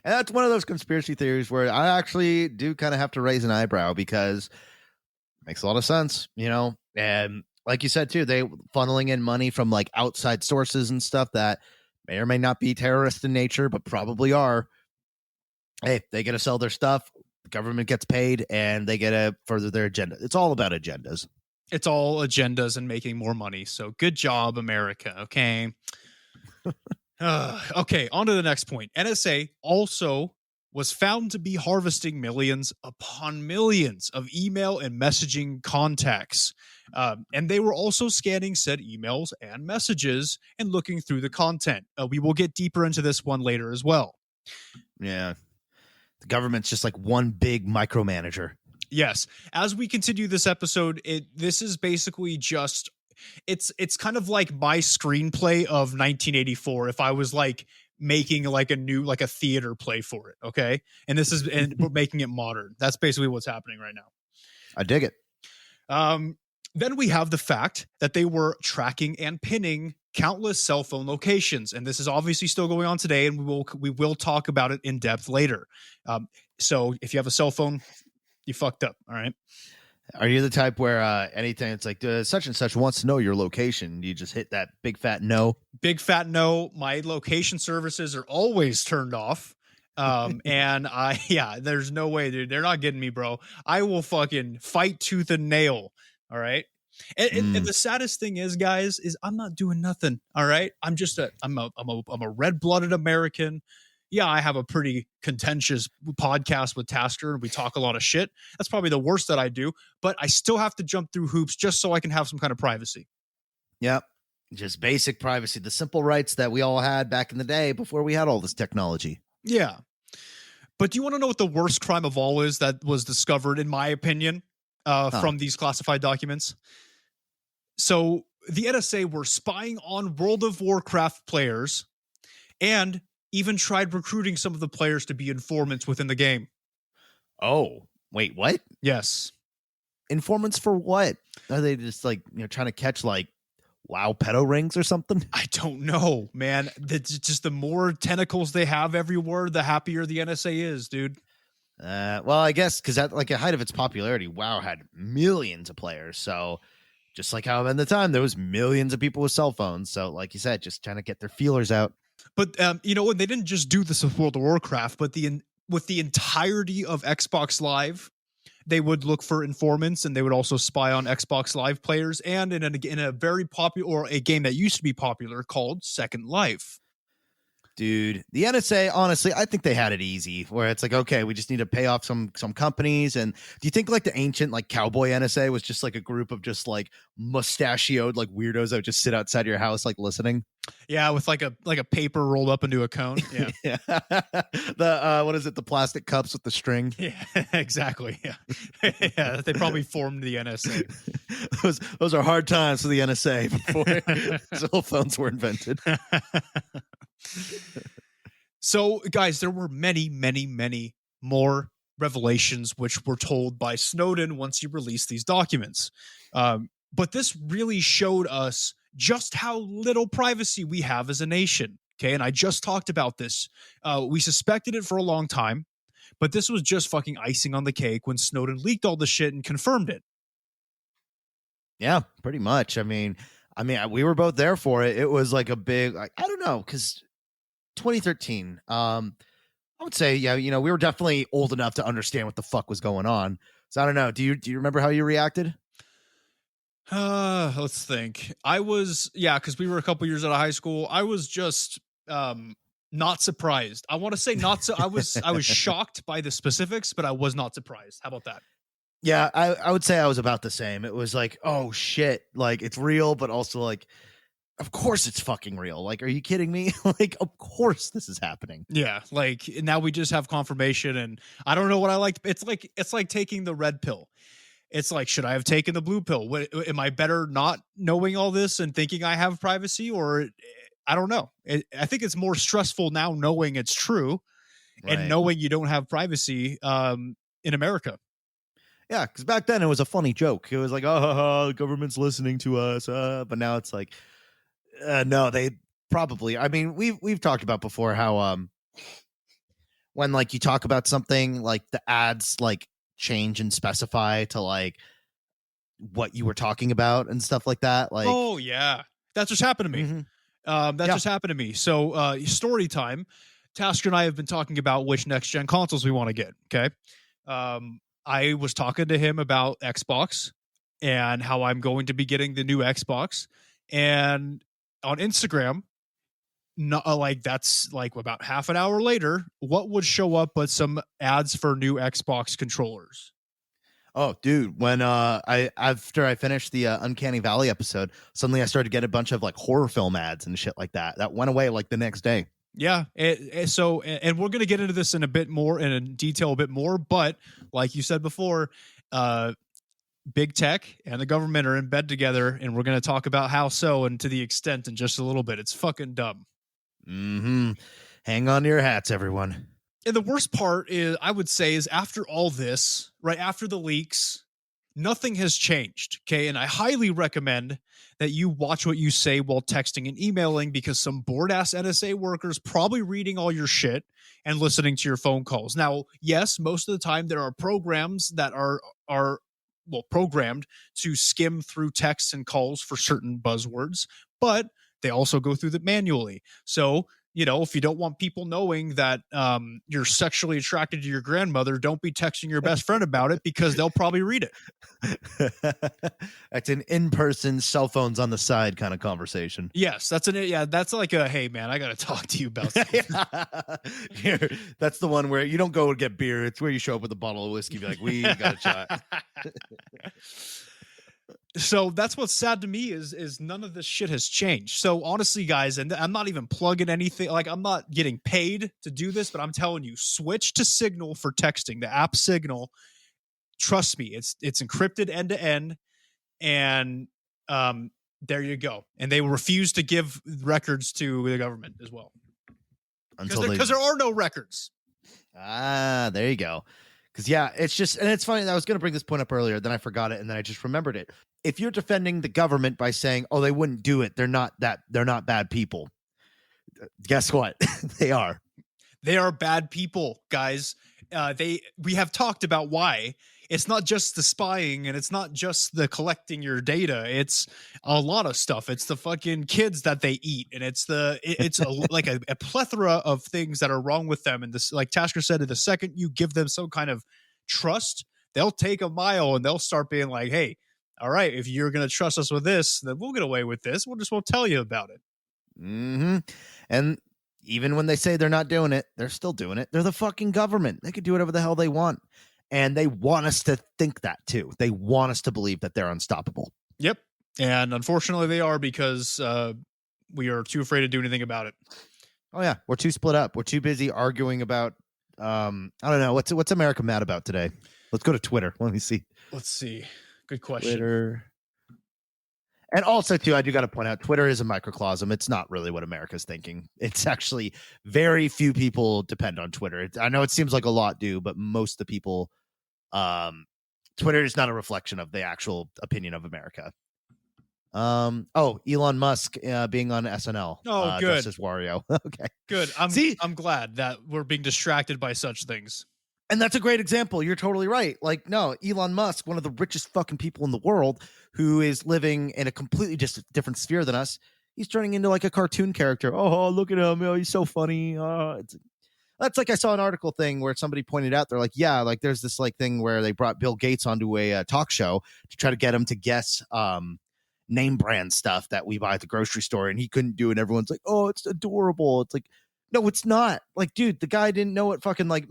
that's one of those conspiracy theories where I actually do kind of have to raise an eyebrow because it makes a lot of sense, and like you said too, they funneling in money from like outside sources and stuff that may or may not be terrorist in nature, but probably are. Hey, they get to sell their stuff, the government gets paid, and they get to further their agenda. It's all about agendas. It's all agendas and making more money. So good job, America. Okay. Okay, on to the next point. NSA also was found to be harvesting millions upon millions of email and messaging contacts. And they were also scanning said emails and messages and looking through the content. We will get deeper into this one later as well. Yeah. The government's just like one big micromanager. Yes. As we continue this episode, this is basically just it's kind of like my screenplay of 1984 if I was like making like a theater play for it, okay? And we're making it modern. That's basically what's happening right now. I dig it. Then we have the fact that they were tracking and pinning countless cell phone locations, and this is obviously still going on today, and we will talk about it in depth later. So if you have a cell phone, you fucked up, all right? Are you the type where anything it's like such and such wants to know your location, you just hit that big fat no? Big fat no. My location services are always turned off. And there's no way, dude. They're not getting me, bro. I will fucking fight tooth and nail. All right. And the saddest thing is, guys, is I'm not doing nothing. All right. I'm a red-blooded American. Yeah, I have a pretty contentious podcast with Tasker, and we talk a lot of shit. That's probably the worst that I do, but I still have to jump through hoops just so I can have some kind of privacy. Yep. Just basic privacy, the simple rights that we all had back in the day before we had all this technology. Yeah. But do you want to know what the worst crime of all is that was discovered, in my opinion, from these classified documents? So the NSA were spying on World of Warcraft players and even tried recruiting some of the players to be informants within the game. Oh, wait, what? Yes. Informants for what? Are they just like, trying to catch like WoW pedo rings or something? I don't know, man. It's just the more tentacles they have everywhere, the happier the NSA is, dude. Well, I guess because at like a height of its popularity, WoW had millions of players. So just like how in the time there was millions of people with cell phones. So like you said, just trying to get their feelers out. But and they didn't just do this with World of Warcraft, but with the entirety of Xbox Live, they would look for informants, and they would also spy on Xbox Live players, and in a very popular, or a game that used to be popular called Second Life. Dude, the NSA, honestly, I think they had it easy, where it's like, okay, we just need to pay off some companies. And do you think like the ancient like cowboy NSA was just like a group of just like mustachioed like weirdos that would just sit outside your house like listening? Yeah, with like a paper rolled up into a cone. Yeah. Yeah. The what is it? The plastic cups with the string. Yeah, exactly. Yeah. Yeah, they probably formed the NSA. Those are hard times for the NSA before cell phones were invented. So, guys, there were many, many, many more revelations which were told by Snowden once he released these documents. But this really showed us just how little privacy we have as a nation. Okay, and I just talked about this. We suspected it for a long time, but this was just fucking icing on the cake when Snowden leaked all the shit and confirmed it. Yeah, pretty much. I mean, we were both there for it. It was like a big, I don't know, because 2013. I would say, yeah, we were definitely old enough to understand what the fuck was going on. So I don't know. Do you remember how you reacted? Let's think. I was, because we were a couple years out of high school. I was just not surprised. I want to say not so. I was shocked by the specifics, but I was not surprised. How about that? Yeah, I would say I was about the same. It was like, oh shit, like it's real, but also like, of course it's fucking real. Like, are you kidding me? Like, of course this is happening. Yeah, like now we just have confirmation, and I don't know what I like. It's like taking the red pill. It's like, should I have taken the blue pill? Am I better not knowing all this and thinking I have privacy, or I don't know. I think it's more stressful now knowing it's true and knowing you don't have privacy in America. Yeah, because back then it was a funny joke. It was like, oh, the government's listening to us. But now it's like, no, they probably. I mean, we've talked about before how when like you talk about something, like the ads like change and specify to like what you were talking about and stuff like that. Like, Oh yeah, that just happened to me. mhm. That Yeah. just happened to me. So, story time. Tasker and I have been talking about which next gen consoles we want to get. Okay. I was talking to him about Xbox and how I'm going to be getting the new Xbox. And on Instagram, not like that's like about half an hour later, what would show up but some ads for new Xbox controllers? Oh, dude, when I after I finished the Uncanny Valley episode, suddenly I started to get a bunch of like horror film ads and shit like that. That went away like the next day. Yeah. And we're going to get into this in a bit more in detail, a bit more. But like you said before, big tech and the government are in bed together, and we're going to talk about how so and to the extent in just a little bit. It's fucking dumb. Mm-hmm. Hang on to your hats, everyone. And the worst part is, I would say, is after all this, right after the leaks, nothing has changed. Okay. And I highly recommend that you watch what you say while texting and emailing, because some bored ass NSA workers probably reading all your shit and listening to your phone calls. Now, yes, most of the time there are programs that are programmed to skim through texts and calls for certain buzzwords, but they also go through that manually. So, if you don't want people knowing that you're sexually attracted to your grandmother, don't be texting your best friend about it, because they'll probably read it. That's an in-person cell phones on the side kind of conversation. Yes, that's like a, hey man, I got to talk to you about something. Here, that's the one where you don't go and get beer. It's where you show up with a bottle of whiskey, be like, we got a shot. So that's what's sad to me is none of this shit has changed. So honestly, guys, and I'm not even plugging anything, like I'm not getting paid to do this, but I'm telling you, switch to Signal for texting, the app Signal. Trust me, it's encrypted end to end, and there you go. And they refuse to give records to the government as well, because there are no records. There you go. Because yeah, it's just, and it's funny. I was going to bring this point up earlier, then I forgot it, and then I just remembered it. If you're defending the government by saying, "Oh, they wouldn't do it. They're not bad people," guess what? They are. They are bad people, guys. We have talked about why. It's not just the spying, and it's not just the collecting your data. It's a lot of stuff. It's the fucking kids that they eat, and it's like a plethora of things that are wrong with them. And this, like Tasker said, the second you give them some kind of trust, they'll take a mile and they'll start being like, "Hey, all right, if you're going to trust us with this, then we'll get away with this. We'll just won't tell you about it." Mm-hmm. And even when they say they're not doing it, they're still doing it. They're the fucking government. They can do whatever the hell they want. And they want us to think that too. They want us to believe that they're unstoppable. Yep. And unfortunately they are, because we are too afraid to do anything about it. Oh yeah. We're too split up. We're too busy arguing about, I don't know. What's America mad about today? Let's go to Twitter. Let me see. Let's see. Good question. Twitter. And also, too, I do got to point out, Twitter is a microcosm. It's not really what America's thinking. It's actually very few people depend on Twitter. I know it seems like a lot do, but most of the people, Twitter is not a reflection of the actual opinion of America. Elon Musk being on SNL. Oh, good. Just as Wario. Okay. Good. I'm glad that we're being distracted by such things. And that's a great example. You're totally right. Like, no, Elon Musk, one of the richest fucking people in the world, who is living in a completely different sphere than us, he's turning into like a cartoon character. Oh, look at him. Oh, he's so funny. That's like, I saw an article thing where somebody pointed out, they're like, yeah, like there's this like thing where they brought Bill Gates onto a talk show to try to get him to guess name brand stuff that we buy at the grocery store. And he couldn't do it. And everyone's like, oh, it's adorable. It's like, no, it's not. Like, dude, the guy didn't know what fucking like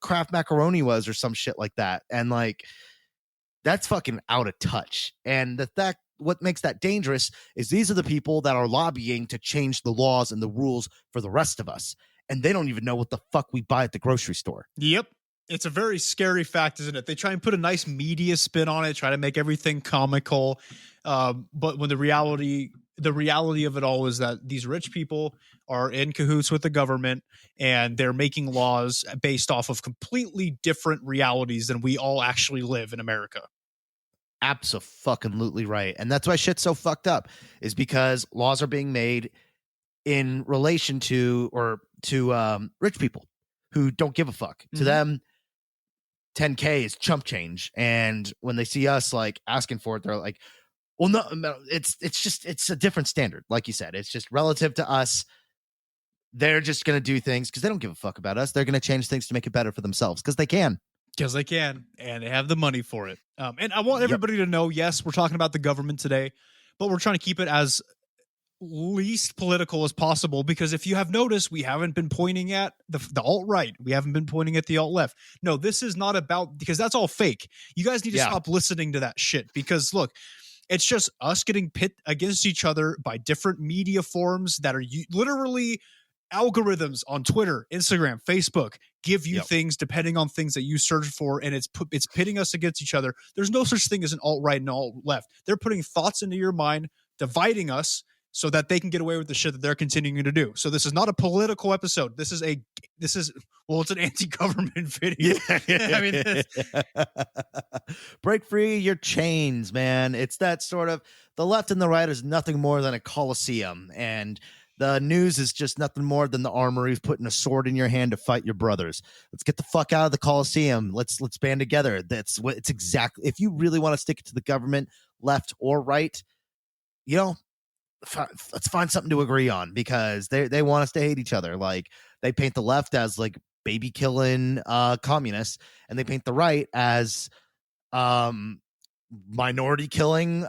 Kraft macaroni was or some shit like that. And like, that's fucking out of touch. And what makes that dangerous is these are the people that are lobbying to change the laws and the rules for the rest of us. And they don't even know what the fuck we buy at the grocery store. Yep. It's a very scary fact, isn't it? They try and put a nice media spin on it, try to make everything comical. But when the reality the reality of it all is that these rich people are in cahoots with the government, and they're making laws based off of completely different realities than we all actually live in America. Absolutely right. And that's why shit's so fucked up, is because laws are being made in relation to rich people who don't give a fuck. To them, 10K is chump change. And when they see us like asking for it, they're like, well, no, it's a different standard. Like you said, it's just relative to us. They're just going to do things because they don't give a fuck about us. They're going to change things to make it better for themselves because they can. Because they can, and they have the money for it. And I want everybody to know, yes, we're talking about the government today, but we're trying to keep it as least political as possible, because if you have noticed, we haven't been pointing at the alt-right. We haven't been pointing at the alt-left. No, this is not about, because that's all fake. You guys need to stop listening to that shit, because look, it's just us getting pit against each other by different media forms that are literally algorithms on Twitter, Instagram, Facebook give you things depending on things that you search for, and it's pitting us against each other. There's no such thing as an alt-right and alt-left. They're putting thoughts into your mind, dividing us so that they can get away with the shit that they're continuing to do. So this is not a political episode. This is it's an anti-government video. I mean, break free your chains, man. It's that sort of, the left and the right is nothing more than a coliseum, and the news is just nothing more than the armories putting a sword in your hand to fight your brothers. Let's get the fuck out of the Coliseum. Let's band together. That's what it's exactly. If you really want to stick it to the government, left or right, let's find something to agree on, because they want us to hate each other. Like, they paint the left as like baby killing communists, and they paint the right as minority killing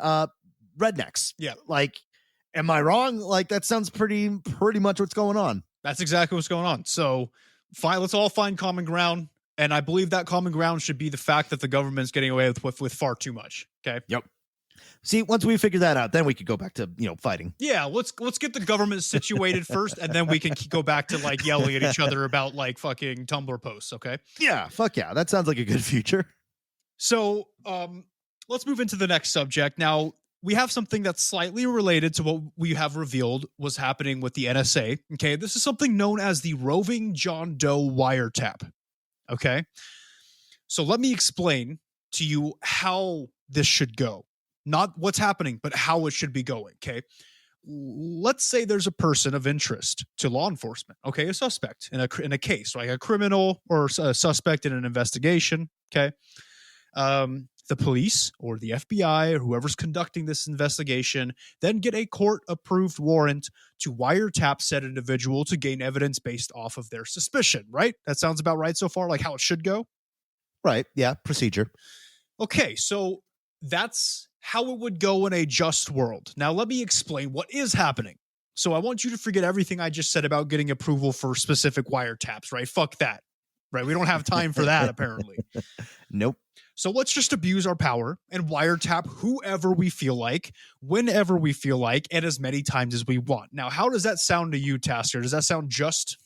rednecks. Yeah. Like, am I wrong? Like, that sounds pretty much what's going on. That's exactly what's going on. So fine, let's all find common ground. And I believe that common ground should be the fact that the government's getting away with far too much. Okay. Yep. See, once we figure that out, then we could go back to, fighting. Yeah, let's get the government situated first, and then we can go back to like yelling at each other about like fucking Tumblr posts, okay? Yeah, fuck yeah. That sounds like a good future. So, let's move into the next subject. Now, we have something that's slightly related to what we have revealed was happening with the NSA, okay? This is something known as the roving John Doe wiretap, okay? So let me explain to you how this should go. Not what's happening, but how it should be going, okay? Let's say there's a person of interest to law enforcement, okay? A suspect in a case, like a criminal or a suspect in an investigation, okay? The police or the FBI or whoever's conducting this investigation then get a court-approved warrant to wiretap said individual to gain evidence based off of their suspicion, right? That sounds about right so far, like how it should go? Right, yeah, procedure. Okay, so that's how it would go in a just world. Now, let me explain what is happening. So I want you to forget everything I just said about getting approval for specific wiretaps, right? Fuck that, right? We don't have time for that, apparently. Nope. So let's just abuse our power and wiretap whoever we feel like, whenever we feel like, and as many times as we want. Now, how does that sound to you, Tasker? Does that sound just?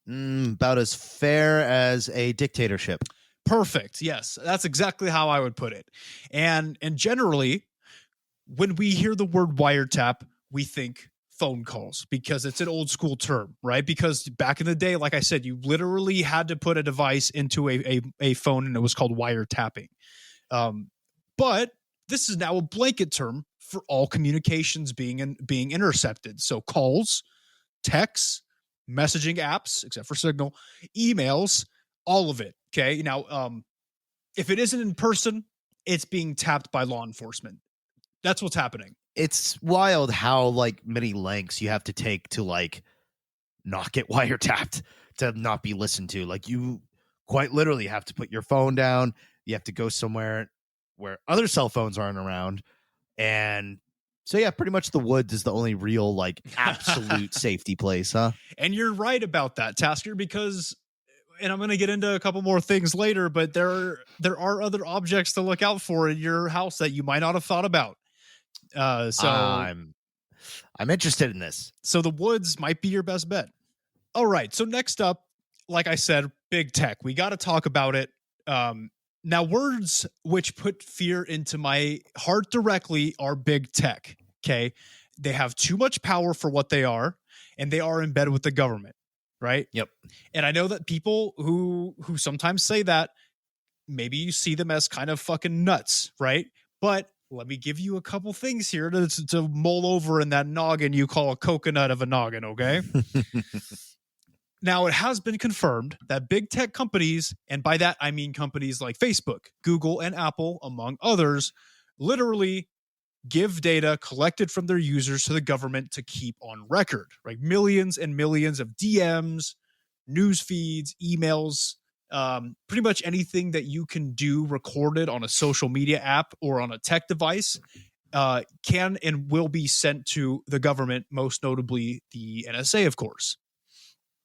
About as fair as a dictatorship. Perfect. Yes, that's exactly how I would put it. And generally, when we hear the word wiretap, we think phone calls, because it's an old school term, right? Because back in the day, like I said, you literally had to put a device into a phone, and it was called wiretapping. But this is now a blanket term for all communications being intercepted. So calls, texts, messaging apps, except for Signal, emails, all of it. Okay. Now, if it isn't in person, it's being tapped by law enforcement. That's what's happening. It's wild how like many lengths you have to take to like not get wiretapped, to not be listened to. Like, you quite literally have to put your phone down. You have to go somewhere where other cell phones aren't around. And so, yeah, pretty much the woods is the only real like absolute safety place, huh? And you're right about that, Tasker, because, and I'm going to get into a couple more things later, but there are other objects to look out for in your house that you might not have thought about. So I'm interested in this. So the woods might be your best bet. All right. So next up, like I said, big tech. We got to talk about it. Now, words which put fear into my heart directly are big tech. Okay. they have too much power for what they are, and they are in bed with the government, right? Yep. And I know that people who sometimes say that, maybe you see them as kind of fucking nuts, right? But let me give you a couple things here to mull over in that noggin you call a coconut of a noggin, okay? Now, it has been confirmed that big tech companies, and by that I mean companies like Facebook, Google, and Apple, among others, literally give data collected from their users to the government to keep on record, right? Millions and millions of DMs, news feeds, emails, pretty much anything that you can do recorded on a social media app or on a tech device can and will be sent to the government, most notably the NSA, of course.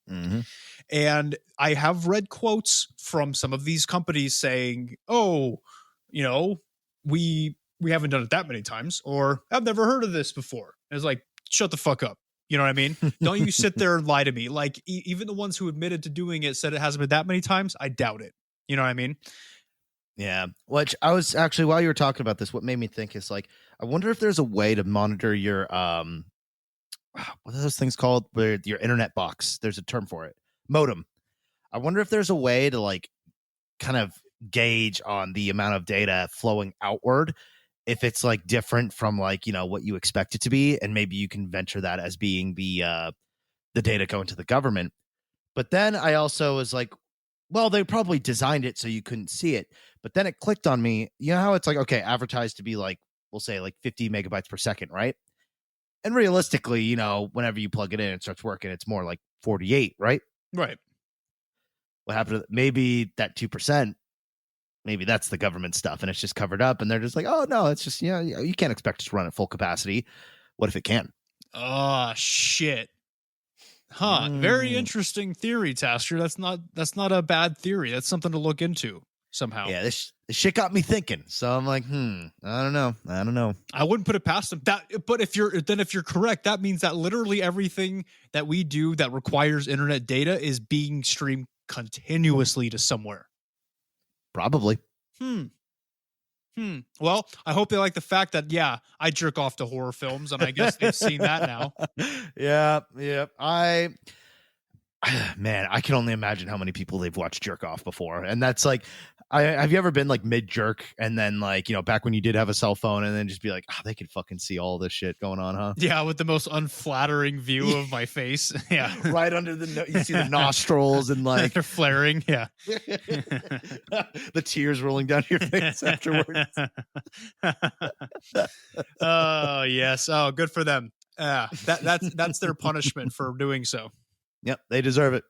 Mm-hmm. And I have read quotes from some of these companies saying, oh, you know, we haven't done it that many times, or I've never heard of this before. And it's like, shut the fuck up. You know what I mean? Don't you sit there and lie to me. Like, even the ones who admitted to doing it said it hasn't been that many times. I doubt it. You know what I mean? Yeah. Which I was actually, while you were talking about this, what made me think is like, I wonder if there's a way to monitor your, what are those things called? Where your internet box, there's a term for it. Modem. I wonder if there's a way to like kind of gauge on the amount of data flowing outward, if it's like different from like, you know, what you expect it to be. And maybe you can venture that as being the data going to the government. But then I also was like, well, they probably designed it so you couldn't see it. But then it clicked on me. You know how it's like, okay, advertised to be like, we'll say like 50 megabytes per second, right? And realistically, you know, whenever you plug it in, it starts working. It's more like 48, right? Right. What happened to maybe that 2%? Maybe that's the government stuff and it's just covered up. And they're just like, oh, no, it's just, you know, you can't expect it to run at full capacity. What if it can? Oh, shit. Huh. Very interesting theory, Tasker. That's not a bad theory. That's something to look into somehow. Yeah, this shit got me thinking. So I'm like, I don't know. I wouldn't put it past them. But if you're correct, that means that literally everything that we do that requires internet data is being streamed continuously to somewhere. Probably. Well, I hope they like the fact that, yeah, I jerk off to horror films, and I guess they've seen that now. Yeah. Man, I can only imagine how many people they've watched jerk off before. And that's like, have you ever been like mid jerk and then like, you know, back when you did have a cell phone and then just be like, oh, they can fucking see all this shit going on, huh? Yeah, with the most unflattering view of my face. Yeah. Right under you see the nostrils and like they're flaring. Yeah. the tears rolling down your face afterwards. Oh, yes. Oh, good for them. That's their punishment for doing so. Yep, they deserve it.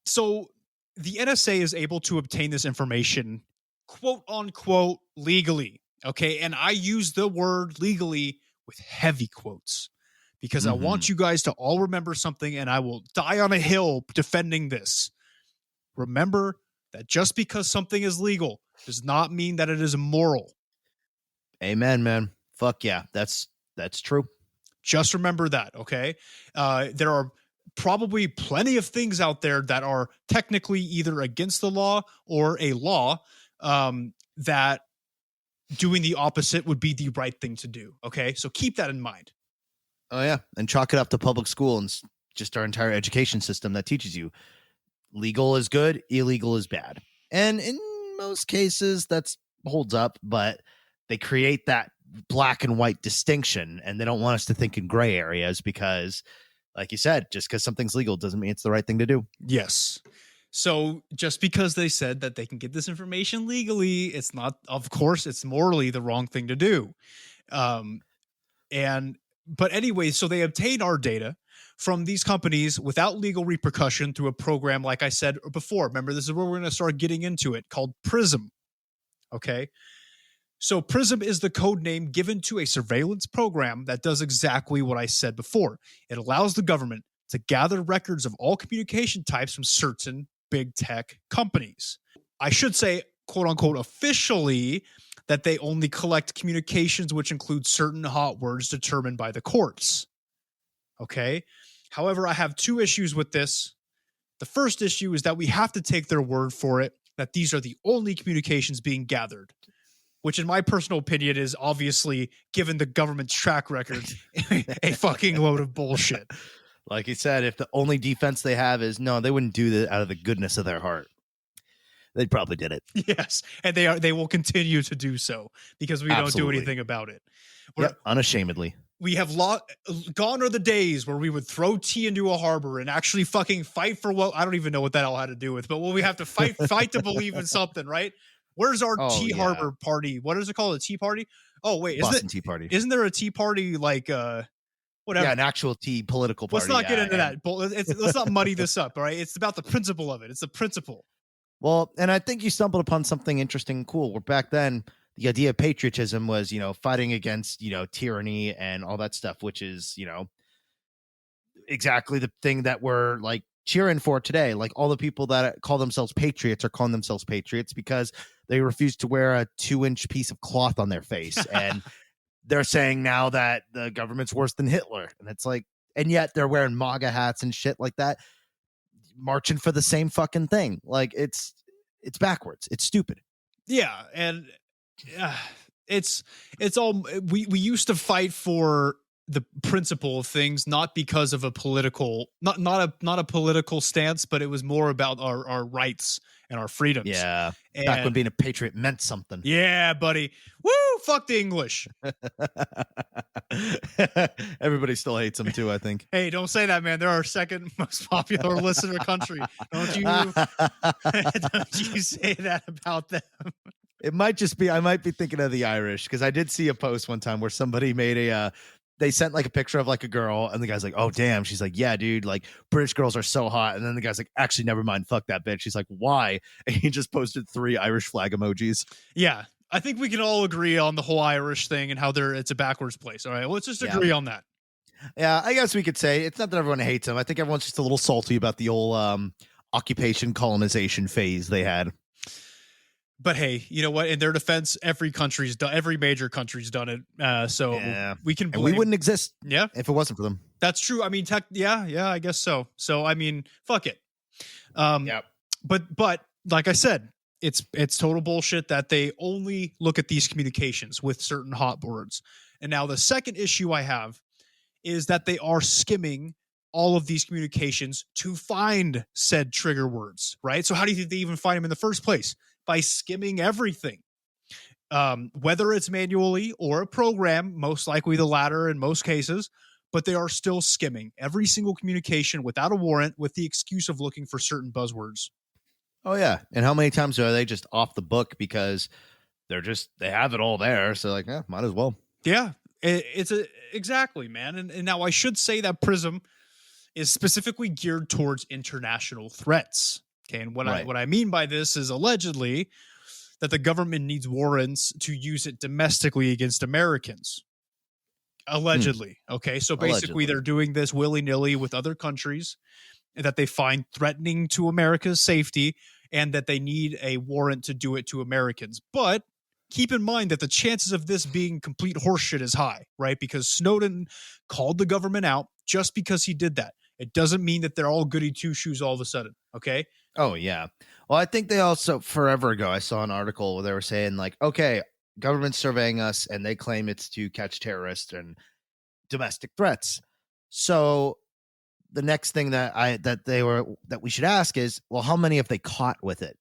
So the NSA is able to obtain this information, quote unquote, legally. Okay. And I use the word legally with heavy quotes because I want you guys to all remember something, and I will die on a hill defending this. Remember that just because something is legal does not mean that it is immoral. Amen, man. Fuck yeah. That's true. Just remember that, okay? There are probably plenty of things out there that are technically either against the law or a law that doing the opposite would be the right thing to do, okay? So keep that in mind. Oh, yeah. And chalk it up to public school and just our entire education system that teaches you legal is good, illegal is bad. And in most cases, that's holds up, but they create that black and white distinction, and they don't want us to think in gray areas because, like you said, just because something's legal doesn't mean it's the right thing to do. Yes. So just because they said that they can get this information legally, it's not, of course, it's morally the wrong thing to do. But anyway, so they obtain our data from these companies without legal repercussion through a program, like I said before. Remember, this is where we're going to start getting into it, called Prism. Okay. So Prism is the code name given to a surveillance program that does exactly what I said before. It allows the government to gather records of all communication types from certain big tech companies. I should say, quote unquote, officially, that they only collect communications which include certain hot words determined by the courts. Okay. However, I have two issues with this. The first issue is that we have to take their word for it, that these are the only communications being gathered. which in my personal opinion is obviously, given the government's track record, a fucking load of bullshit. Like he said, if the only defense they have is no, they wouldn't do that out of the goodness of their heart. They probably did it. Yes, and they will continue to do so because we don't do Absolutely. anything about it. Yep, unashamedly. We have gone are the days where we would throw tea into a harbor and actually fucking fight for what I don't even know what that all had to do with, but when we have to fight to believe in something, right? Where's our tea harbor party? What is it called? A tea party? Oh wait, Boston Tea Party. Isn't there a tea party like whatever? Yeah, an actual tea political party. Let's not get into that. Let's not muddy this up, all right? It's about the principle of it. It's the principle. Well, and I think you stumbled upon something interesting and cool. Where back then, the idea of patriotism was, fighting against, tyranny and all that stuff, which is, exactly the thing that we're like cheering for today. Like all the people that call themselves patriots are calling themselves patriots because they refuse to wear a 2-inch piece of cloth on their face. And they're saying now that the government's worse than Hitler. And it's like, and yet they're wearing MAGA hats and shit like that, marching for the same fucking thing. Like it's backwards. It's stupid. Yeah. And it's all we used to fight for the principle of things, not because of a political, not a political stance, but it was more about our rights and our freedoms. Yeah. Back when being a patriot meant something. Yeah, buddy. Woo! Fuck the English. Everybody still hates them too, I think. Hey, don't say that, man. They're our second most popular listener country. Don't you say that about them. It might just be, I might be thinking of the Irish, because I did see a post one time where somebody made they sent like a picture of like a girl, and the guy's like, oh damn. She's like, yeah, dude, like British girls are so hot. And then the guy's like, actually, never mind, fuck that bitch. She's like, why? And he just posted 3 Irish flag emojis. Yeah, I think we can all agree on the whole Irish thing and how it's a backwards place. All right, let's just agree on that. Yeah, I guess we could say it's not that everyone hates them. I think everyone's just a little salty about the old occupation colonization phase they had. But hey, you know what? In their defense, every major country's done it. So yeah. we can blame. And we wouldn't exist, yeah, if it wasn't for them. That's true. I mean, yeah, I guess so. So I mean, fuck it. Yeah. But like I said, it's total bullshit that they only look at these communications with certain hot words. And now the second issue I have is that they are skimming all of these communications to find said trigger words, right? So how do you think they even find them in the first place? By skimming everything, whether it's manually or a program, most likely the latter in most cases, but they are still skimming every single communication without a warrant with the excuse of looking for certain buzzwords. Oh yeah. And how many times are they just off the book because they have it all there. So like, might as well. Yeah, exactly, man. And now I should say that Prism is specifically geared towards international threats. Okay, and what I mean by this is allegedly that the government needs warrants to use it domestically against Americans. Allegedly. Okay, so basically they're doing this willy-nilly with other countries that they find threatening to America's safety and that they need a warrant to do it to Americans. But keep in mind that the chances of this being complete horseshit is high, right? Because Snowden called the government out just because he did that. It doesn't mean that they're all goody two-shoes all of a sudden, okay? Oh, yeah. Well, I think they also, forever ago, I saw an article where they were saying, like, okay, government's surveying us, and they claim it's to catch terrorists and domestic threats. So the next thing that we should ask is, well, how many have they caught with it?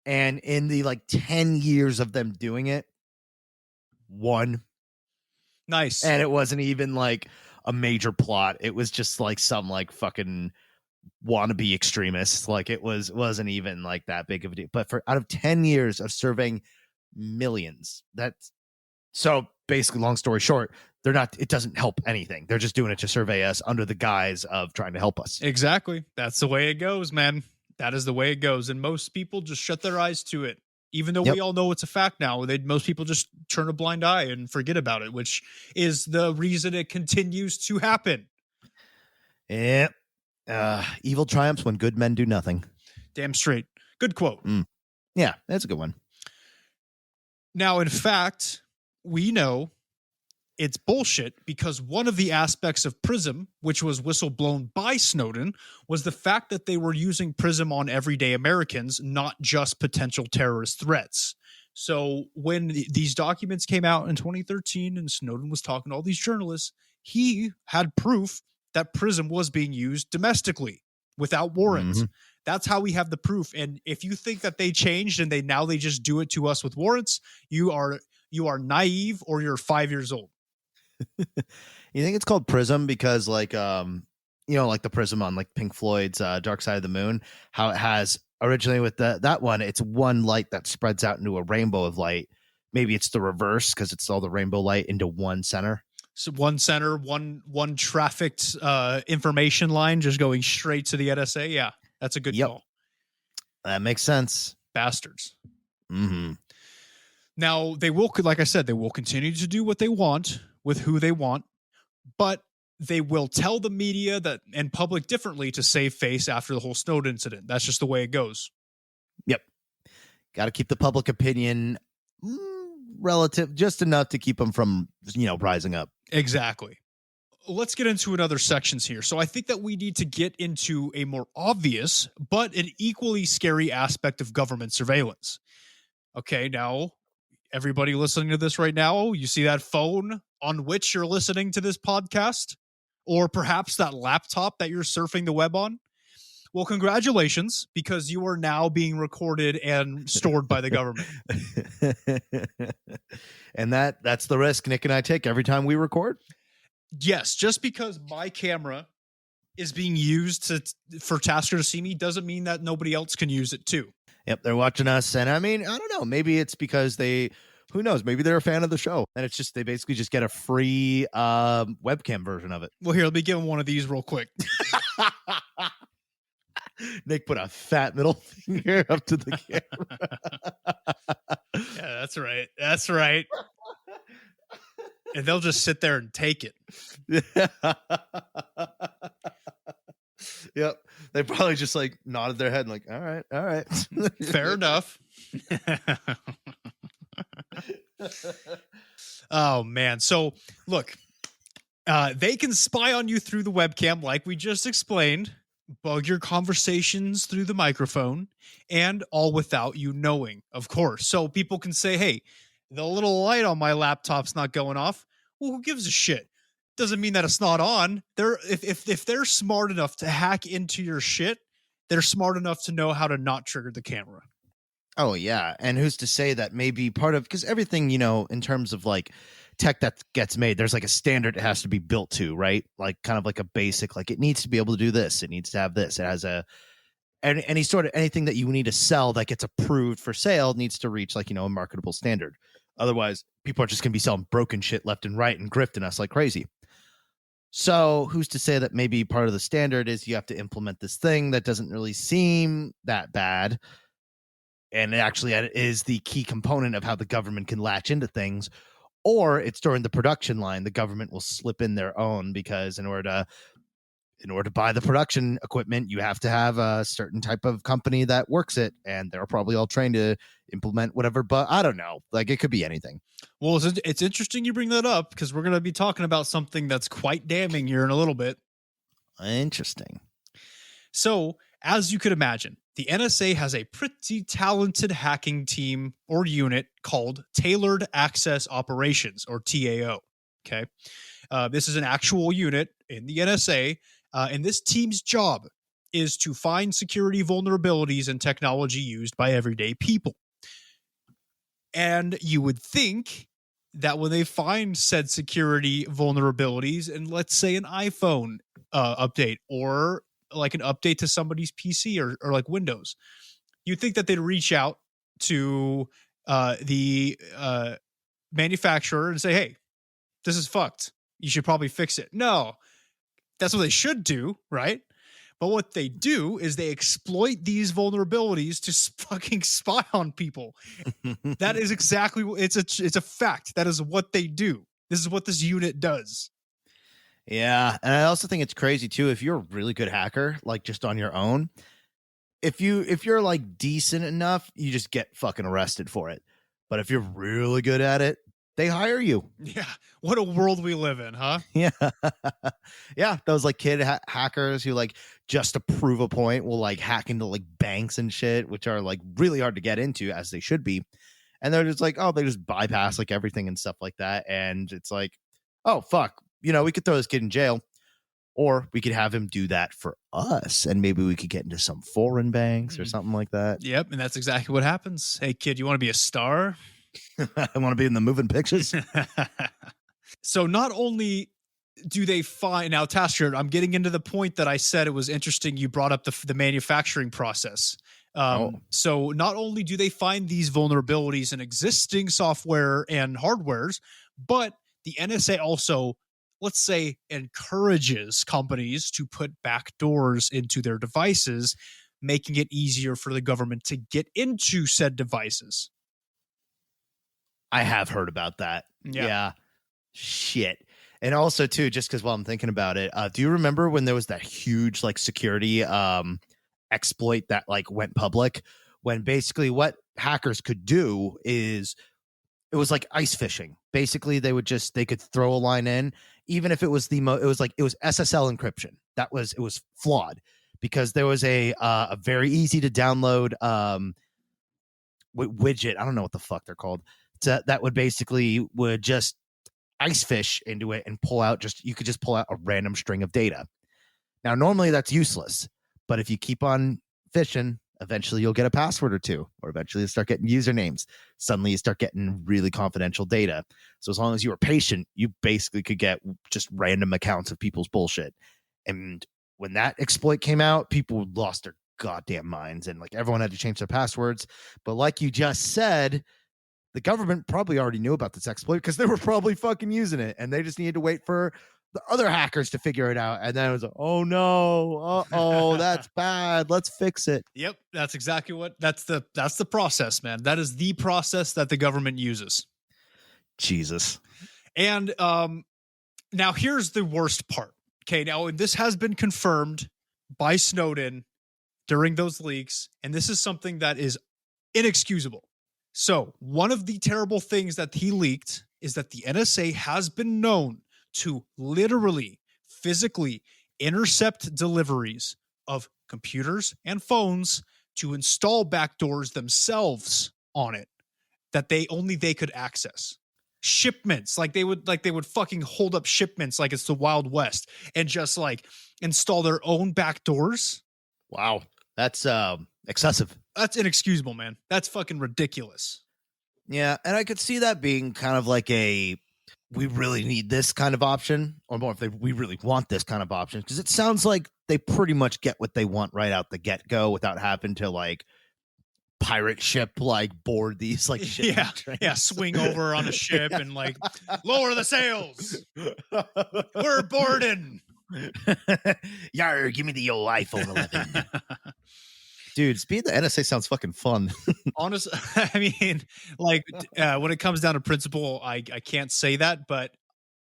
And in the, 10 years of them doing it, 1. Nice. And it wasn't even, a major plot. It was just some fucking wannabe extremists. It wasn't even that big of a deal. But for out of 10 years of surveying millions, that's so basically, long story short, it doesn't help anything. They're just doing it to survey us under the guise of trying to help us. Exactly. That's the way it goes, man. That is the way it goes. And most people just shut their eyes to it. Even though we all know it's a fact now, most people just turn a blind eye and forget about it, which is the reason it continues to happen. Yep. Evil triumphs when good men do nothing. Damn straight. Good quote. Yeah, that's a good one. Now, in fact, we know it's bullshit because one of the aspects of Prism, which was whistleblown by Snowden, was the fact that they were using Prism on everyday Americans, not just potential terrorist threats. So when these documents came out in 2013 and Snowden was talking to all these journalists, he had proof that Prism was being used domestically without warrants. Mhm. That's how we have the proof. And if you think that they changed and they just do it to us with warrants, you are naive, or you're 5 years old. You think it's called Prism because like like the prism on like Pink Floyd's Dark Side of the Moon, how it has originally with that one, it's one light that spreads out into a rainbow of light. Maybe it's the reverse because it's all the rainbow light into one center. So one center, one trafficked information line just going straight to the NSA. Yeah, that's a good call. That makes sense. Bastards. Mm-hmm. Now, they will, like I said, they will continue to do what they want with who they want, but they will tell the media that and public differently to save face after the whole Snowden incident. That's just the way it goes. Yep. Got to keep the public opinion relative, just enough to keep them from, rising up. Exactly. Let's get into another sections here. So I think that we need to get into a more obvious, but an equally scary aspect of government surveillance. Okay, now, everybody listening to this right now, you see that phone on which you're listening to this podcast? Or perhaps that laptop that you're surfing the web on? Well, congratulations, because you are now being recorded and stored by the government. And that's the risk Nick and I take every time we record. Yes, just because my camera is being used for Tasker to see me doesn't mean that nobody else can use it too. Yep, they're watching us, and I mean, I don't know, maybe it's because who knows, maybe they're a fan of the show, and it's just they basically just get a free webcam version of it. Well, here, let me give him one of these real quick. Nick put a fat middle finger up to the camera. Yeah, that's right. That's right. And they'll just sit there and take it. Yep. They probably just like nodded their head and like, all right. Fair enough. Oh, man. So, look, they can spy on you through the webcam, like we just explained, bug your conversations through the microphone, and all without you knowing, of course. So people can say, hey, the little light on my laptop's not going off. Well, who gives a shit? Doesn't mean that it's not on. If they're smart enough to hack into your shit, they're smart enough to know how to not trigger the camera. Oh, yeah. And who's to say that maybe part of, because everything, in terms of like tech that gets made, there's like a standard it has to be built to, right? Like kind of like a basic, like it needs to be able to do this. It needs to have this. It has any sort of anything that you need to sell that gets approved for sale needs to reach like, a marketable standard. Otherwise, people are just going to be selling broken shit left and right and grifting us like crazy. So who's to say that maybe part of the standard is you have to implement this thing that doesn't really seem that bad, and it actually is the key component of how the government can latch into things, or it's during the production line the government will slip in their own, because in order to buy the production equipment, you have to have a certain type of company that works it, and they're probably all trained to implement whatever. But I don't know, like it could be anything. Well, it's interesting you bring that up, because we're going to be talking about something that's quite damning here in a little bit. Interesting. So, as you could imagine, the NSA has a pretty talented hacking team or unit called Tailored Access Operations, or TAO. Okay. This is an actual unit in the NSA, and this team's job is to find security vulnerabilities in technology used by everyday people. And you would think that when they find said security vulnerabilities in, let's say, an iPhone update, or like an update to somebody's PC or like Windows, you'd think that they'd reach out to the manufacturer and say, hey, this is fucked. You should probably fix it. No, that's what they should do, right? But what they do is they exploit these vulnerabilities to fucking spy on people. That is exactly what it's a fact. That is what they do. This is what this unit does. Yeah, and I also think it's crazy too, if you're a really good hacker, like just on your own, if you're like decent enough, you just get fucking arrested for it. But if you're really good at it, they hire you. Yeah, what a world we live in, huh? Yeah. Yeah, those like kid hackers who like just to prove a point will like hack into like banks and shit, which are like really hard to get into, as they should be. and they're just like, oh, they just bypass like everything and stuff like that, and it's like, oh fuck, we could throw this kid in jail, or we could have him do that for us, and maybe we could get into some foreign banks or something like that. Yep, and that's exactly what happens. Hey kid, you want to be a star? I want to be in the moving pictures. So not only do they find now, Tasker, I'm getting into the point that I said it was interesting. You brought up the manufacturing process. So not only do they find these vulnerabilities in existing software and hardwares, but the NSA also, let's say, encourages companies to put backdoors into their devices, making it easier for the government to get into said devices. I have heard about that. Yeah. Shit. And also too, just because while I'm thinking about it, do you remember when there was that huge like security exploit that like went public, when basically what hackers could do is it was like ice fishing. Basically, they could throw a line in, even if it was it was SSL encryption. It was flawed because there was a very easy to download widget. I don't know what the fuck they're called. That would just ice fish into it and you could just pull out a random string of data. Now, normally that's useless, but if you keep on fishing, eventually you'll get a password or two, or eventually you start getting usernames. Suddenly you start getting really confidential data. So as long as you were patient, you basically could get just random accounts of people's bullshit. And when that exploit came out, people lost their goddamn minds, and like everyone had to change their passwords. But like you just said, the government probably already knew about this exploit because they were probably fucking using it, and they just needed to wait for the other hackers to figure it out. And then it was like, oh no, that's bad. Let's fix it. Yep, that's exactly that's the process, man. That is the process that the government uses. Jesus. And now here's the worst part. Okay, now this has been confirmed by Snowden during those leaks, and this is something that is inexcusable. So one of the terrible things that he leaked is that the NSA has been known to literally, physically intercept deliveries of computers and phones to install backdoors themselves on it that they could access. Shipments, like they would fucking hold up shipments like it's the Wild West and just like install their own backdoors. Wow, that's excessive. That's inexcusable, man. That's fucking ridiculous. Yeah, and I could see that being kind of like we really need this kind of option, or more, we really want this kind of option, because it sounds like they pretty much get what they want right out the get-go without having to like pirate ship like board these like swing over on a ship and like lower the sails. We're boarding. Yar, give me the old iPhone 11. Dude, being the NSA sounds fucking fun. Honestly, I mean, like when it comes down to principle, I can't say that, but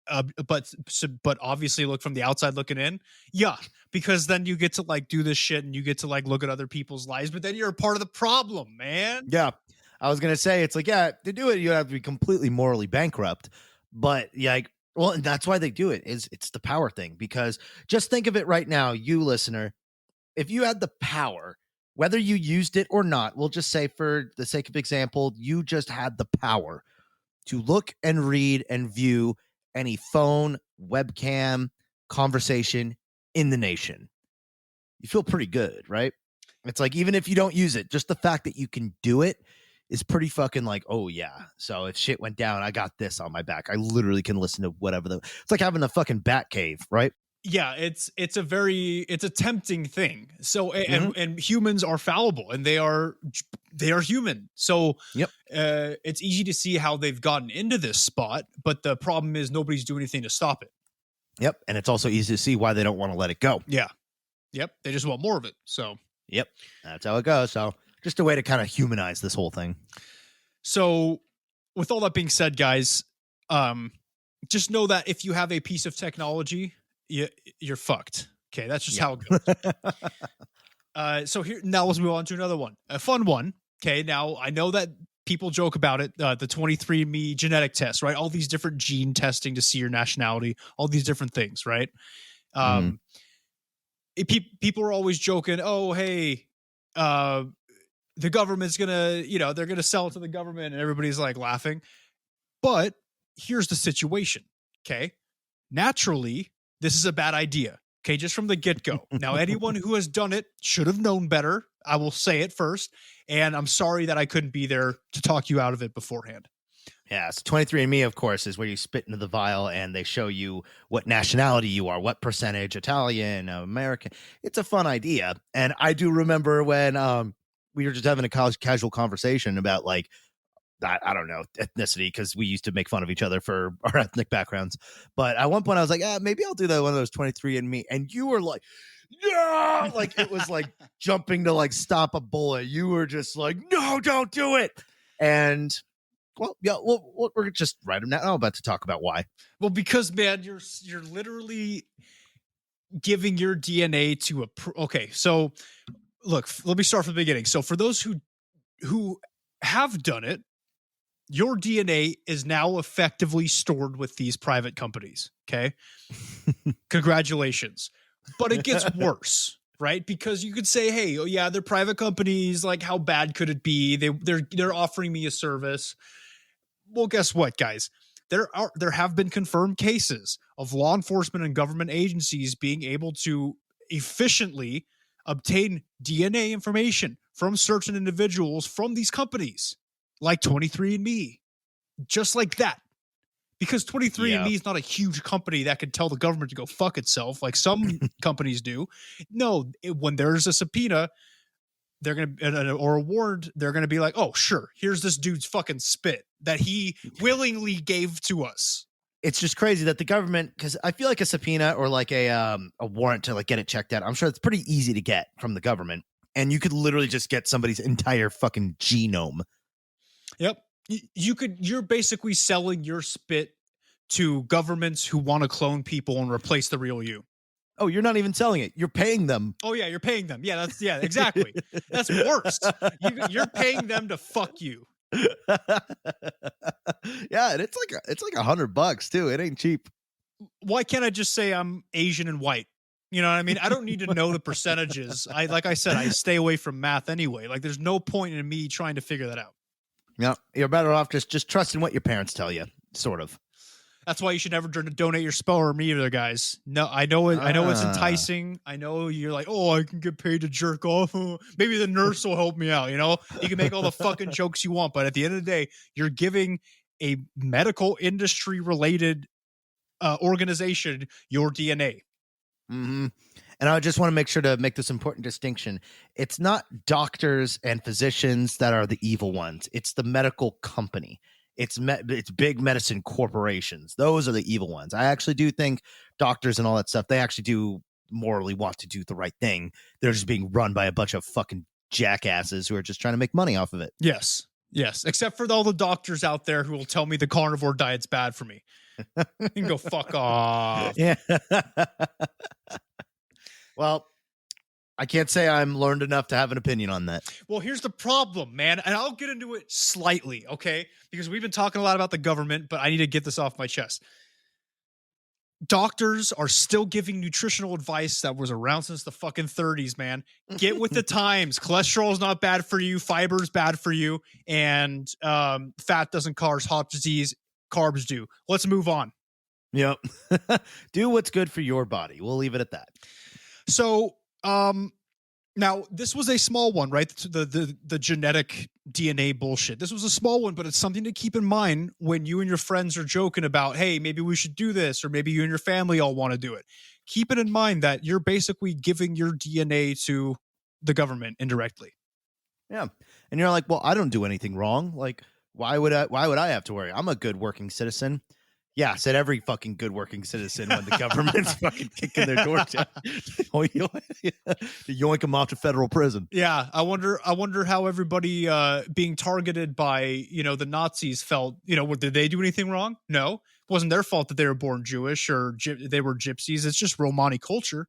obviously look from the outside looking in. Yeah, because then you get to like do this shit and you get to like look at other people's lives, but then you're a part of the problem, man. Yeah. I was going to say, it's like, yeah, to do it, you have to be completely morally bankrupt, but like, well, and that's why they do it, it's the power thing, because just think of it right now, you listener, if you had the power, whether you used it or not, we'll just say for the sake of example, you just had the power to look and read and view any phone, webcam, conversation in the nation. You feel pretty good, right? It's like, even if you don't use it, just the fact that you can do it is pretty fucking like, oh yeah. So if shit went down, I got this on my back. I literally can listen to whatever it's like having the fucking bat cave, right? Yeah, it's a tempting thing. So and humans are fallible, and they are human. So yep. It's easy to see how they've gotten into this spot, but the problem is nobody's doing anything to stop it. Yep, and it's also easy to see why they don't want to let it go. Yeah. Yep, they just want more of it. So yep, that's how it goes. So just a way to kind of humanize this whole thing. So with all that being said, guys, just know that if you have a piece of technology, you're fucked. Okay, that's just how it goes. So here, now let's move on to another one, a fun one. Okay, now I know that people joke about it, the 23andMe genetic test, right? All these different gene testing to see your nationality, all these different things, right? People are always joking, oh, hey, the government's gonna, they're gonna sell it to the government, and everybody's like laughing. But here's the situation. Okay. Naturally, this is a bad idea. Okay. Just from the get-go. Now, anyone who has done it should have known better. I will say it first. And I'm sorry that I couldn't be there to talk you out of it beforehand. Yeah, so 23andMe, of course, is where you spit into the vial and they show you what nationality you are, what percentage Italian, American. It's a fun idea. And I do remember when we were just having a casual conversation about like, I don't know, ethnicity, because we used to make fun of each other for our ethnic backgrounds. But at one point I was like, maybe I'll do that one of those 23andMe. And you were like, yeah, like it was like jumping to like stop a bullet. You were just like, no, don't do it. And well, yeah, we're just right now. I'm about to talk about why. Well, because man, you're literally giving your DNA to a. Okay, so look, let me start from the beginning. So for those who have done it, your DNA is now effectively stored with these private companies. Okay. Congratulations. But it gets worse, right? Because you could say, hey, oh yeah, they're private companies. Like, how bad could it be? They're offering me a service. Well, guess what, guys? There have been confirmed cases of law enforcement and government agencies being able to efficiently obtain DNA information from certain individuals from these companies, like 23andMe, just like that. Because 23andMe is not a huge company that can tell the government to go fuck itself like some companies do. No, when there's a subpoena, they're going to, or a warrant, they're going to be like, oh, sure, here's this dude's fucking spit that he willingly gave to us. It's just crazy that the government, because I feel like a subpoena or like a warrant to like get it checked out, I'm sure it's pretty easy to get from the government. And you could literally just get somebody's entire fucking genome. Yep. You're basically selling your spit to governments who want to clone people and replace the real you. Oh, you're not even selling it. You're paying them. Oh yeah, you're paying them. Yeah, exactly. That's worse. You're paying them to fuck you. Yeah, and it's like $100 too. It ain't cheap. Why can't I just say I'm Asian and white? You know what I mean? I don't need to know the percentages. Like I said, I stay away from math anyway. Like there's no point in me trying to figure that out. Yeah, you're better off just trusting what your parents tell you, sort of. That's why you should never donate your sperm either, guys. No, I know it's enticing. I know you're like, oh, I can get paid to jerk off. Maybe the nurse will help me out. You know, you can make all the fucking jokes you want, but at the end of the day, you're giving a medical industry related organization your DNA. Mm-hmm. And I just want to make sure to make this important distinction. It's not doctors and physicians that are the evil ones. It's the medical company. It's big medicine corporations. Those are the evil ones. I actually do think doctors and all that stuff, they actually do morally want to do the right thing. They're just being run by a bunch of fucking jackasses who are just trying to make money off of it. Yes. Except for all the doctors out there who will tell me the carnivore diet's bad for me. You can go fuck off. Yeah. Well, I can't say I'm learned enough to have an opinion on that. Well, here's the problem, man. And I'll get into it slightly, okay? Because we've been talking a lot about the government, but I need to get this off my chest. Doctors are still giving nutritional advice that was around since the fucking 30s, man. Get with the times. Cholesterol is not bad for you. Fiber is bad for you. And fat doesn't cause heart disease. Carbs do. Let's move on. Yep. Do what's good for your body. We'll leave it at that. So, now this was a small one, right? The genetic DNA bullshit. This was a small one, but it's something to keep in mind when you and your friends are joking about, hey, maybe we should do this, or maybe you and your family all want to do it. Keep it in mind that you're basically giving your DNA to the government indirectly. Yeah. And you're like, well, I don't do anything wrong. Like, why would I have to worry? I'm a good working citizen. Yeah, said every fucking good working citizen when the government's fucking kicking their doors down. Yoink them off to federal prison. Yeah, I wonder how everybody being targeted by, the Nazis felt. Did they do anything wrong? No. It wasn't their fault that they were born Jewish or they were gypsies. It's just Romani culture.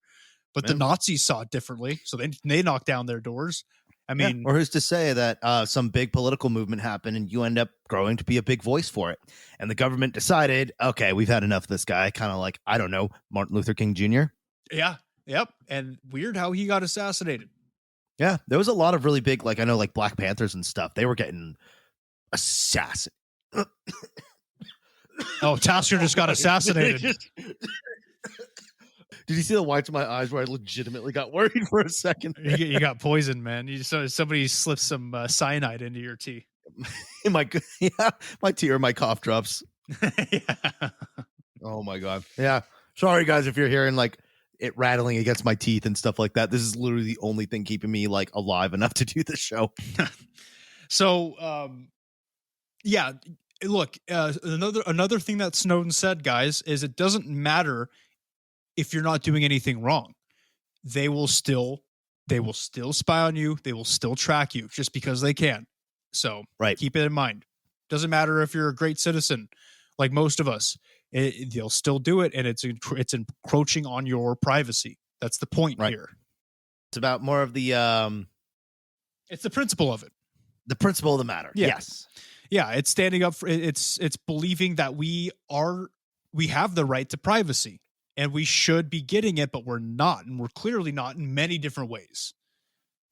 But the Nazis saw it differently, so they knocked down their doors. I mean, or who's to say that some big political movement happened and you end up growing to be a big voice for it, and the government decided, okay, we've had enough of this guy, kind of like, I don't know, Martin Luther King Jr. Yeah, yep, and weird how he got assassinated. Yeah, there was a lot of really big, like I know, like Black Panthers and stuff. They were getting assassinated. Oh, Tasker just got assassinated. Did you see the whites of my eyes where I legitimately got worried for a second? You got poisoned, man. Somebody slipped some cyanide into your tea. In my tea or my cough drops. Yeah. Oh my god. Yeah. Sorry guys if you're hearing like it rattling against my teeth and stuff like that. This is literally the only thing keeping me like alive enough to do this show. So yeah, look, another thing that Snowden said, guys, is it doesn't matter if you're not doing anything wrong. They will still spy on you. They will still track you just because they can. So keep it in mind. Doesn't matter if you're a great citizen, like most of us. They'll still do it, and it's encroaching on your privacy. That's the point here. It's about more of the it's the principle of it. The principle of the matter. Yeah. Yes. Yeah, it's standing up for it's believing that we have the right to privacy, and we should be getting it, but we're not, and we're clearly not in many different ways.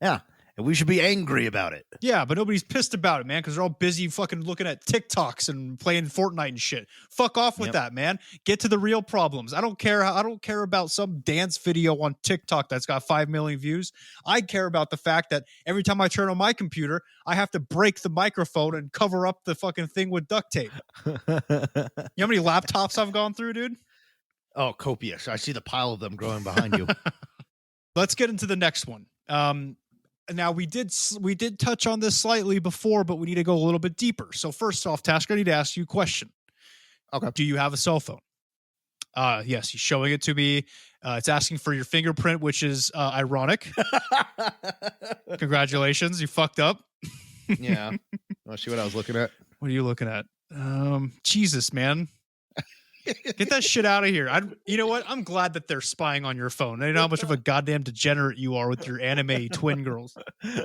Yeah. And we should be angry about it. Yeah, but nobody's pissed about it, man, because they're all busy fucking looking at TikToks and playing Fortnite and shit. Fuck off with that, man. Get to the real problems. I don't care about some dance video on TikTok that's got 5 million views. I care about the fact that every time I turn on my computer, I have to break the microphone and cover up the fucking thing with duct tape. You know how many laptops I've gone through, dude? Oh, copious. I see the pile of them growing behind you. Let's get into the next one. Now we did touch on this slightly before, but we need to go a little bit deeper. So first off, Tasker, I need to ask you a question. Okay. Do you have a cell phone? Yes, he's showing it to me. It's asking for your fingerprint, which is ironic. Congratulations, you fucked up. Yeah. Want to see what I was looking at? What are you looking at? Jesus, man. Get that shit out of here. You know what? I'm glad that they're spying on your phone. They know how much of a goddamn degenerate you are with your anime twin girls.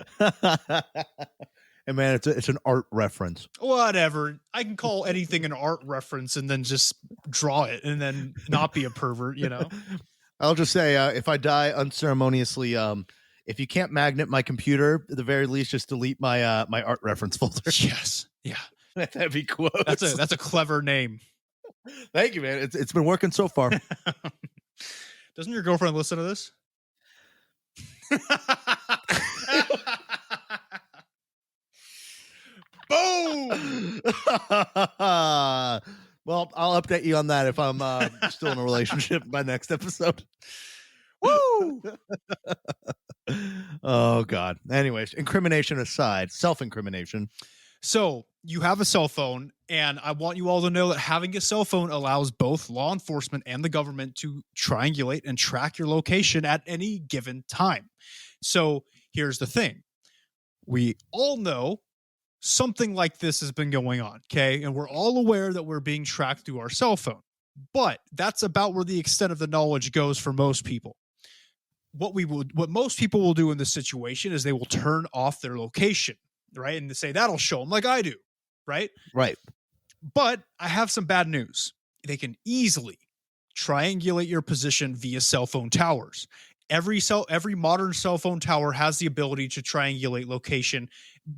And man, it's an art reference. Whatever. I can call anything an art reference and then just draw it and then not be a pervert, you know? I'll just say, if I die unceremoniously, if you can't magnet my computer, at the very least, just delete my my art reference folder. Yes. Yeah. That'd be cool. That's a clever name. Thank you, man. It's been working so far. Doesn't your girlfriend listen to this? Boom! Well, I'll update you on that if I'm still in a relationship by next episode. Woo! Oh, God. Anyways, incrimination aside, self-incrimination. So you have a cell phone, and I want you all to know that having a cell phone allows both law enforcement and the government to triangulate and track your location at any given time. So here's the thing. We all know something like this has been going on, okay? And we're all aware that we're being tracked through our cell phone. But that's about where the extent of the knowledge goes for most people. What most people will do in this situation is they will turn off their location, right? And they say that'll show them, like I do, right? Right. But I have some bad news. They can easily triangulate your position via cell phone towers. Every modern cell phone tower has the ability to triangulate location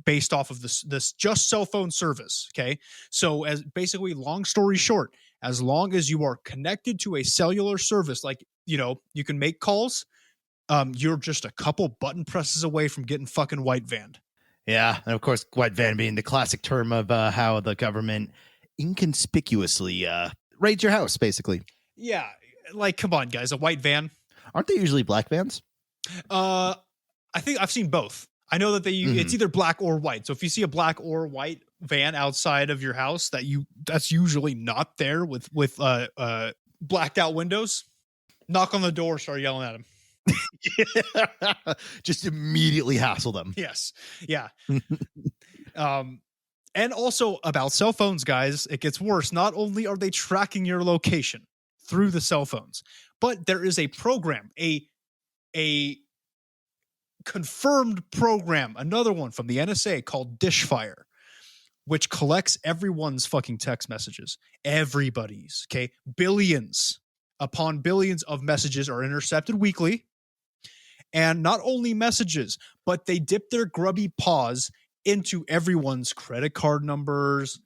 based off of this just cell phone service. Okay. So as basically, long story short, as long as you are connected to a cellular service, like, you know, you can make calls, you're just a couple button presses away from getting fucking white vanned. Yeah. And of course, white van being the classic term of how the government inconspicuously raids your house, basically. Yeah. Like, come on, guys, a white van. Aren't they usually black vans? I think I've seen both. I know that it's either black or white. So if you see a black or white van outside of your house, that's usually not there with blacked out windows. Knock on the door, start yelling at them. Just immediately hassle them. Yes. Yeah. And also about cell phones, guys, it gets worse. Not only are they tracking your location through the cell phones, but there is a program, a confirmed program, another one from the NSA called Dishfire, which collects everyone's fucking text messages. Everybody's, okay? Billions upon billions of messages are intercepted weekly. And not only messages, but they dip their grubby paws into everyone's credit card numbers,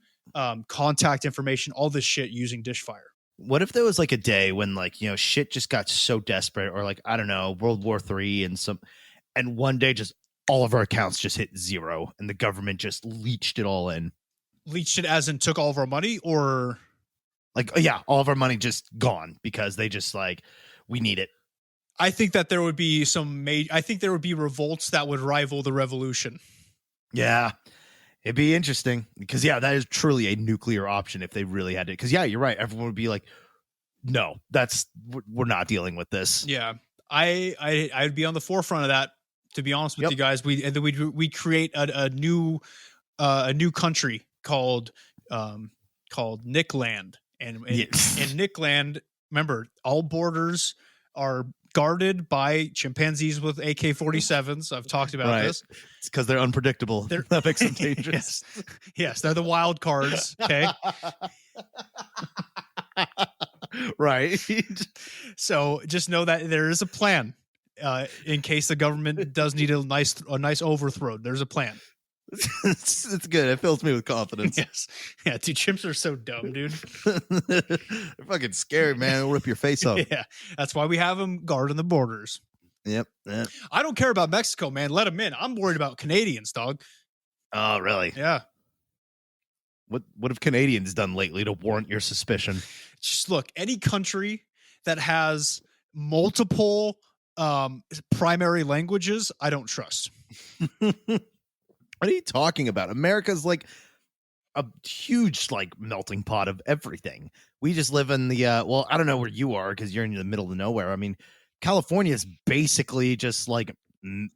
contact information, all this shit using Dishfire. What if there was like a day when like, you know, shit just got so desperate, or like, I don't know, World War III and one day just all of our accounts just hit zero and the government just leached it all in. Leached it as in took all of our money, or like, yeah, all of our money just gone because they just like, we need it. I think that there would be I think there would be revolts that would rival the revolution. Yeah. It'd be interesting because, yeah, that is truly a nuclear option if they really had to. Because, yeah, you're right. Everyone would be like, no, we're not dealing with this. Yeah, I'd be on the forefront of that. To be honest with you guys, we'd create a new country called Nickland, and Nickland. Remember, all borders are guarded by chimpanzees with AK-47s. I've talked about this. It's because they're unpredictable. That makes them dangerous. Yes, they're the wild cards. Okay. Right. So just know that there is a plan in case the government does need a nice overthrow. There's a plan. It's good. It fills me with confidence. Yes. Yeah, dude, chimps are so dumb, dude. They're fucking scary, man. They'll rip your face off. Yeah, that's why we have them guarding the borders. Yep. I don't care about Mexico, man. Let them in. I'm worried about Canadians, dog. Oh, really? Yeah. What have Canadians done lately to warrant your suspicion? Just look, any country that has multiple primary languages, I don't trust. What are you talking about? America's like a huge like melting pot of everything. We just live in the well, I don't know where you are because you're in the middle of nowhere. I mean, California is basically just like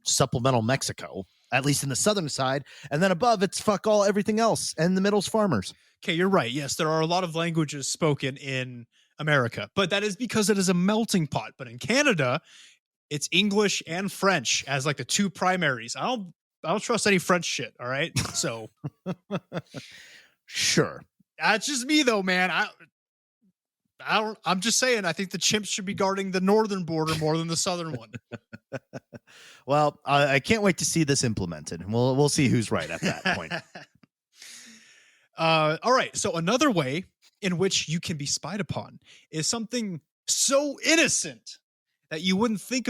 supplemental Mexico, at least in the southern side, and then above it's fuck all everything else, and the middle's farmers. Okay, you're right. Yes, there are a lot of languages spoken in America, but that is because it is a melting pot. But in Canada, it's English and French as like the two primaries. I don't trust any French shit. All right. So sure. That's just me though, man. I'm just saying, I think the chimps should be guarding the northern border more than the southern one. Well, I can't wait to see this implemented. We'll see who's right at that point. All right. So another way in which you can be spied upon is something so innocent that you wouldn't think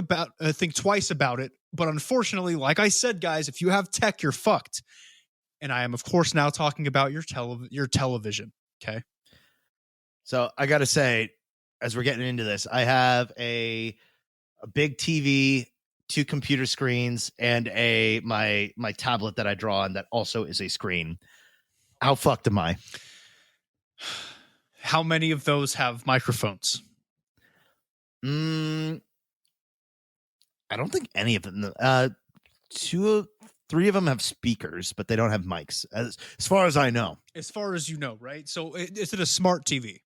twice about it. But unfortunately, like I said, guys, if you have tech, you're fucked. And I am, of course, now talking about your television. Okay. So I got to say, as we're getting into this, I have a big TV, 2 computer screens, and my tablet that I draw on that also is a screen. How fucked am I? How many of those have microphones? I don't think any of them. 3 of them have speakers, but they don't have mics, as far as I know. As far as you know, right? So is it a smart TV?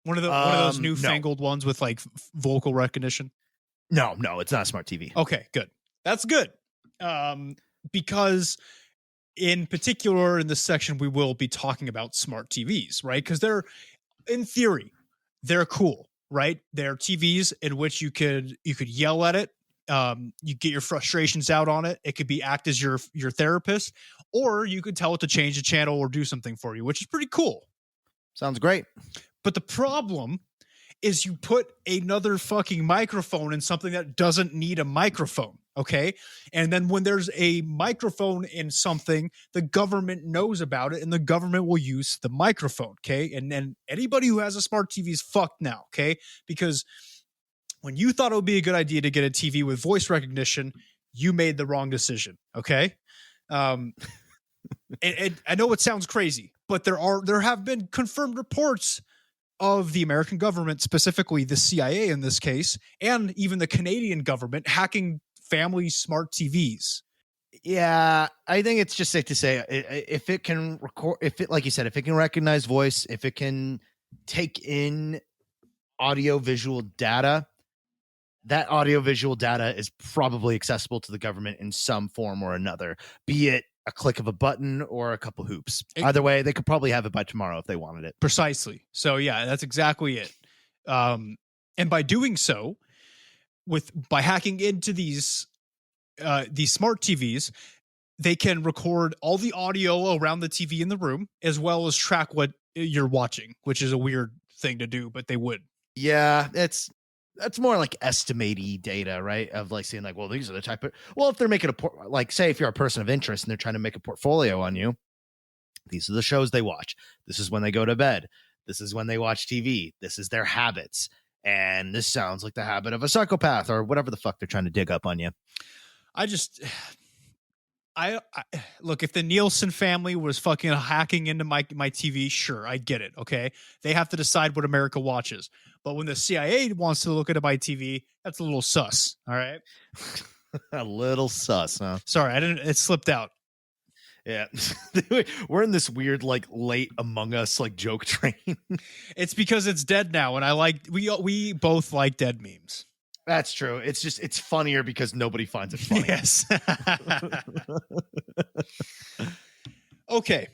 One of those newfangled ones with like vocal recognition? No, it's not a smart TV. Okay, good. That's good. Because in particular in this section, we will be talking about smart TVs, right? Because they're, in theory, they're cool, right? They're TVs in which you could yell at it. You get your frustrations out on it. It could act as your therapist, or you could tell it to change the channel or do something for you, which is pretty cool. Sounds great. But the problem is you put another fucking microphone in something that doesn't need a microphone. Okay. And then when there's a microphone in something, the government knows about it and the government will use the microphone. Okay. And then anybody who has a smart TV is fucked now. Okay. Because when you thought it would be a good idea to get a TV with voice recognition, you made the wrong decision. Okay. And I know it sounds crazy, but there have been confirmed reports of the American government, specifically the CIA in this case, and even the Canadian government hacking family smart TVs. Yeah, I think it's just safe to say if it can record, like you said, if it can recognize voice, if it can take in audio visual data, that audio visual data is probably accessible to the government in some form or another, be it a click of a button or a couple hoops. Either way, they could probably have it by tomorrow if they wanted it. Precisely. So yeah, that's exactly it. And by doing so, by hacking into these smart TVs, they can record all the audio around the TV in the room, as well as track what you're watching, which is a weird thing to do, but they would. Yeah, that's more like estimating data, right? Of like saying like, well, these are the type of, well, if they're making like, say if you're a person of interest and they're trying to make a portfolio on you, these are the shows they watch. This is when they go to bed. This is when they watch TV. This is their habits. And this sounds like the habit of a psychopath or whatever the fuck they're trying to dig up on you. I look, if the Nielsen family was fucking hacking into my TV, sure, I get it. Okay. They have to decide what America watches. But when the CIA wants to look at my TV, that's a little sus. All right. A little sus, huh? Sorry, it slipped out. Yeah. We're in this weird, like, late Among Us, like, joke train. It's because it's dead now. And we both like dead memes. That's true. It's just, it's funnier because nobody finds it funny. Yes. Okay.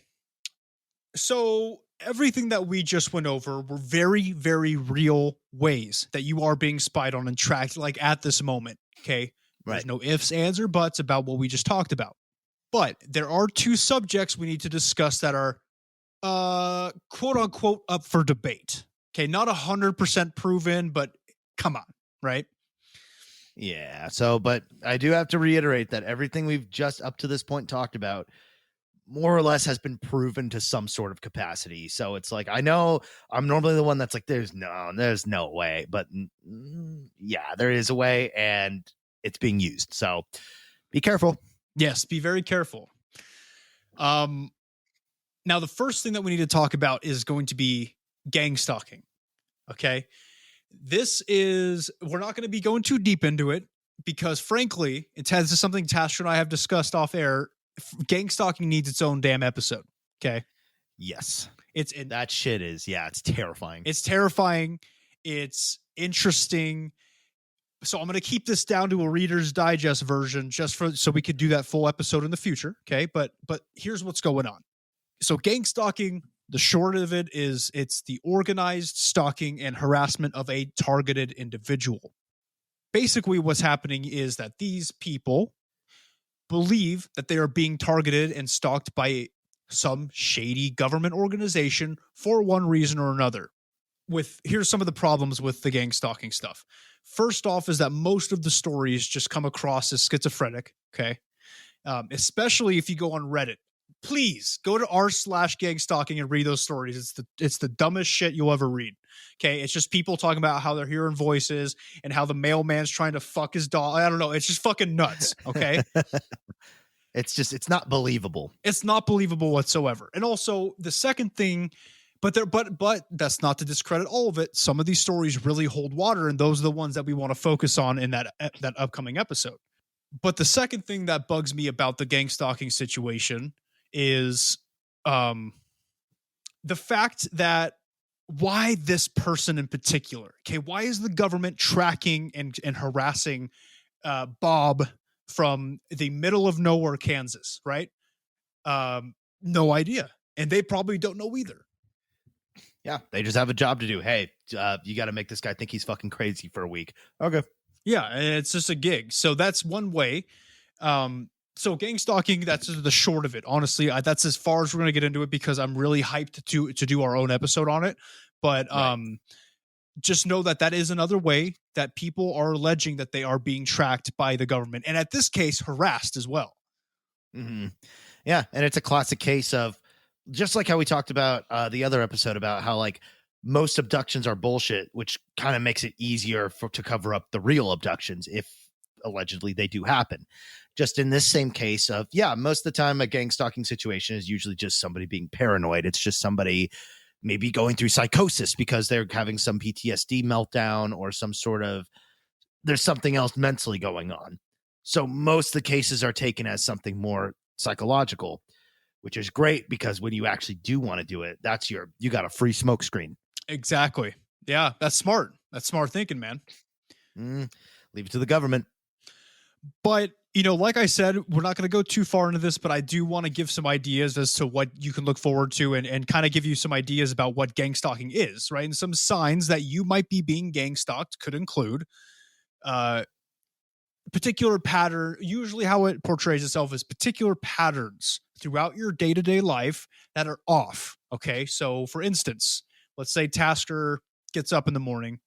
So everything that we just went over were very, very real ways that you are being spied on and tracked, like at this moment. Okay. Right. There's no ifs, ands, or buts about what we just talked about. But there are two subjects we need to discuss that are, quote unquote, up for debate. Okay. Not 100% proven, but come on. Right. Yeah. So, but I do have to reiterate that everything we've just up to this point talked about more or less has been proven to some sort of capacity. So it's like, I know I'm normally the one that's like, there's no way, but yeah, there is a way and it's being used. So be careful. Yes. Be very careful. Now the first thing that we need to talk about is going to be gang stalking. Okay. We're not going to be going too deep into it because frankly, this is something Tasha and I have discussed off air. Gang stalking needs its own damn episode. Okay. Yes. That shit is, it's terrifying. It's terrifying. It's interesting. So I'm going to keep this down to a Reader's Digest version so we could do that full episode in the future. Okay. But here's what's going on. So gang stalking, the short of it is it's the organized stalking and harassment of a targeted individual. Basically what's happening is that these people believe that they are being targeted and stalked by some shady government organization for one reason or another. Here's some of the problems with the gang stalking stuff. First off is that most of the stories just come across as schizophrenic. Okay. Especially if you go on Reddit. Please go to r/gang stalking and read those stories. It's the dumbest shit you'll ever read. Okay. It's just people talking about how they're hearing voices and how the mailman's trying to fuck his dog. I don't know. It's just fucking nuts. Okay. It's not believable. It's not believable whatsoever. And also the second thing, but that's not to discredit all of it. Some of these stories really hold water, and those are the ones that we want to focus on in that upcoming episode. But the second thing that bugs me about the gang stalking situation is the fact that why this person in particular? Okay, why is the government tracking and harassing Bob from the middle of nowhere, Kansas, right? No idea. And they probably don't know either. Yeah, they just have a job to do. Hey, you got to make this guy think he's fucking crazy for a week. Okay. Yeah, and it's just a gig. So that's one way. So gang stalking, that's the short of it. Honestly, that's as far as we're going to get into it because I'm really hyped to do our own episode on it. But just know that is another way that people are alleging that they are being tracked by the government. And at this case, harassed as well. Mm-hmm. Yeah, and it's a classic case of just like how we talked about the other episode about how like most abductions are bullshit, which kind of makes it easier to cover up the real abductions if allegedly they do happen. Just in this same case of, most of the time a gang stalking situation is usually just somebody being paranoid. It's just somebody maybe going through psychosis because they're having some PTSD meltdown or some sort of, there's something else mentally going on. So most of the cases are taken as something more psychological, which is great because when you actually do want to do it, you got a free smoke screen. Exactly. Yeah, that's smart. That's smart thinking, man. Leave it to the government. But, like I said, we're not going to go too far into this, but I do want to give some ideas as to what you can look forward to and kind of give you some ideas about what gang stalking is, right? And some signs that you might be being gang stalked could include particular pattern. Usually how it portrays itself is particular patterns throughout your day-to-day life that are off. Okay. So for instance, let's say Tasker gets up in the morning,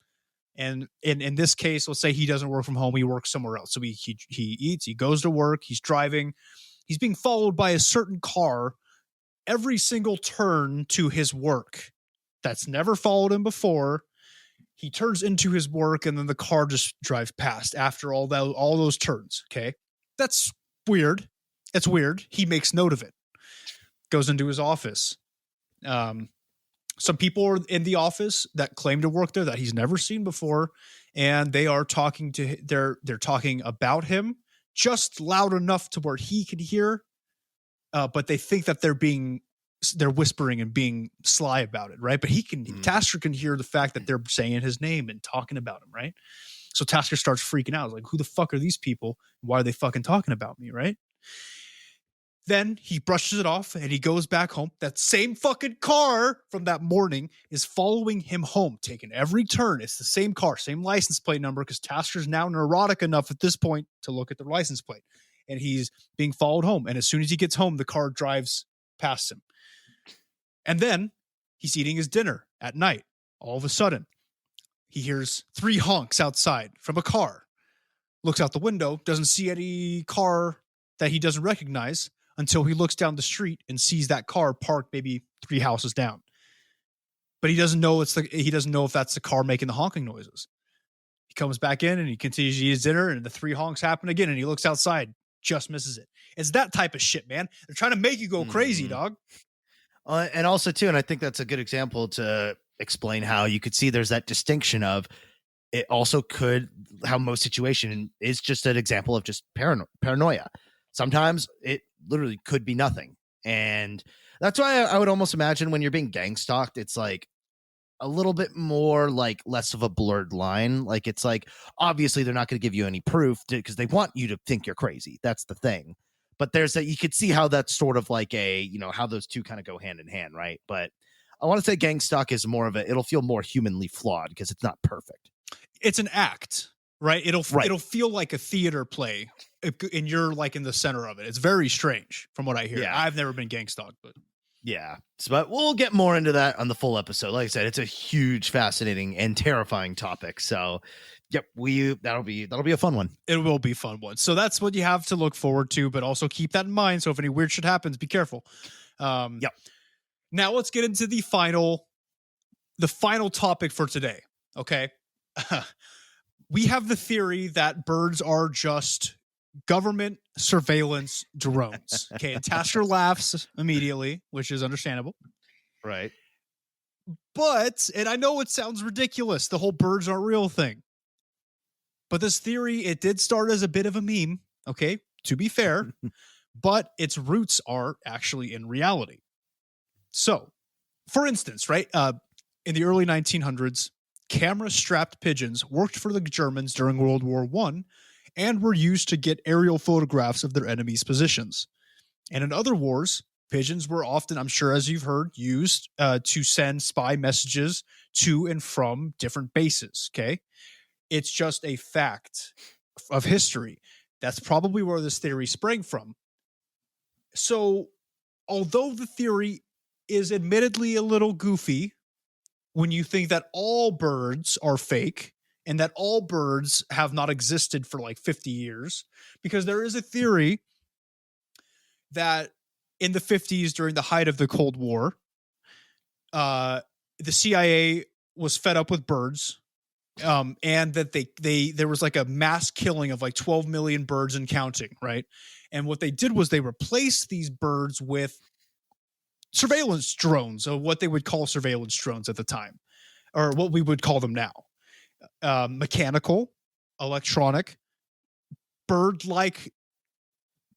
and in this case, let's say he doesn't work from home. He works somewhere else. So he eats, he goes to work, he's driving, he's being followed by a certain car every single turn to his work that's never followed him before. He turns into his work, and then the car just drives past after all those turns. Okay. That's weird. It's weird. He makes note of it. Goes into his office. Some people are in the office that claim to work there that he's never seen before, and they are talking to they're talking about him just loud enough to where he can hear, but they think that they're whispering and being sly about it, right? But Tasker can hear the fact that they're saying his name and talking about him, right? So Tasker starts freaking out. He's like, who the fuck are these people? Why are they fucking talking about me, right? Then he brushes it off and he goes back home. That same fucking car from that morning is following him home, taking every turn. It's the same car, same license plate number, because Tasker's now neurotic enough at this point to look at the license plate. And he's being followed home. And as soon as he gets home, the car drives past him. And then he's eating his dinner at night. All of a sudden, he hears 3 honks outside from a car. Looks out the window, doesn't see any car that he doesn't recognize, until he looks down the street and sees that car parked maybe 3 houses down. But he doesn't know he doesn't know if that's the car making the honking noises. He comes back in and he continues to eat his dinner, and the 3 honks happen again, and he looks outside, just misses it. It's that type of shit, man. They're trying to make you go crazy, dog. And also too, and I think that's a good example to explain how you could see there's that distinction of it also could, how most situation is just an example of just paranoia. Sometimes it literally could be nothing. And that's why I would almost imagine when you're being gang stalked, it's like a little bit more like less of a blurred line. Like it's like, obviously they're not going to give you any proof because they want you to think you're crazy. That's the thing. But there's that, you could see how that's sort of like how those two kind of go hand in hand. Right. But I want to say gang stalk is more of it'll feel more humanly flawed because it's not perfect. It's an act, right? It'll feel like a theater play, and you're like in the center of it. It's very strange from what I hear. Yeah. I've never been gang stalked, but yeah. But we'll get more into that on the full episode. Like I said, it's a huge, fascinating, and terrifying topic. So yep, that'll be a fun one. It will be a fun one. So that's what you have to look forward to, but also keep that in mind. So if any weird shit happens, be careful. Yep. Now let's get into the final topic for today. Okay. We have the theory that birds are just government surveillance drones. Okay. And Tasker laughs immediately, which is understandable. Right. But, and I know it sounds ridiculous, the whole birds aren't real thing. But this theory, it did start as a bit of a meme, okay, to be fair, but its roots are actually in reality. So, for instance, right, in the early 1900s, camera-strapped pigeons worked for the Germans during World War I and were used to get aerial photographs of their enemies' positions. And in other wars, pigeons were often, I'm sure as you've heard, used to send spy messages to and from different bases, okay? It's just a fact of history. That's probably where this theory sprang from. So, although the theory is admittedly a little goofy when you think that all birds are fake and that all birds have not existed for like 50 years, because there is a theory that in the 50s, during the height of the Cold War, the CIA was fed up with birds. And that there was like a mass killing of like 12 million birds and counting, right? And what they did was they replaced these birds with surveillance drones, or what they would call surveillance drones at the time, or what we would call them now. Mechanical, electronic, bird-like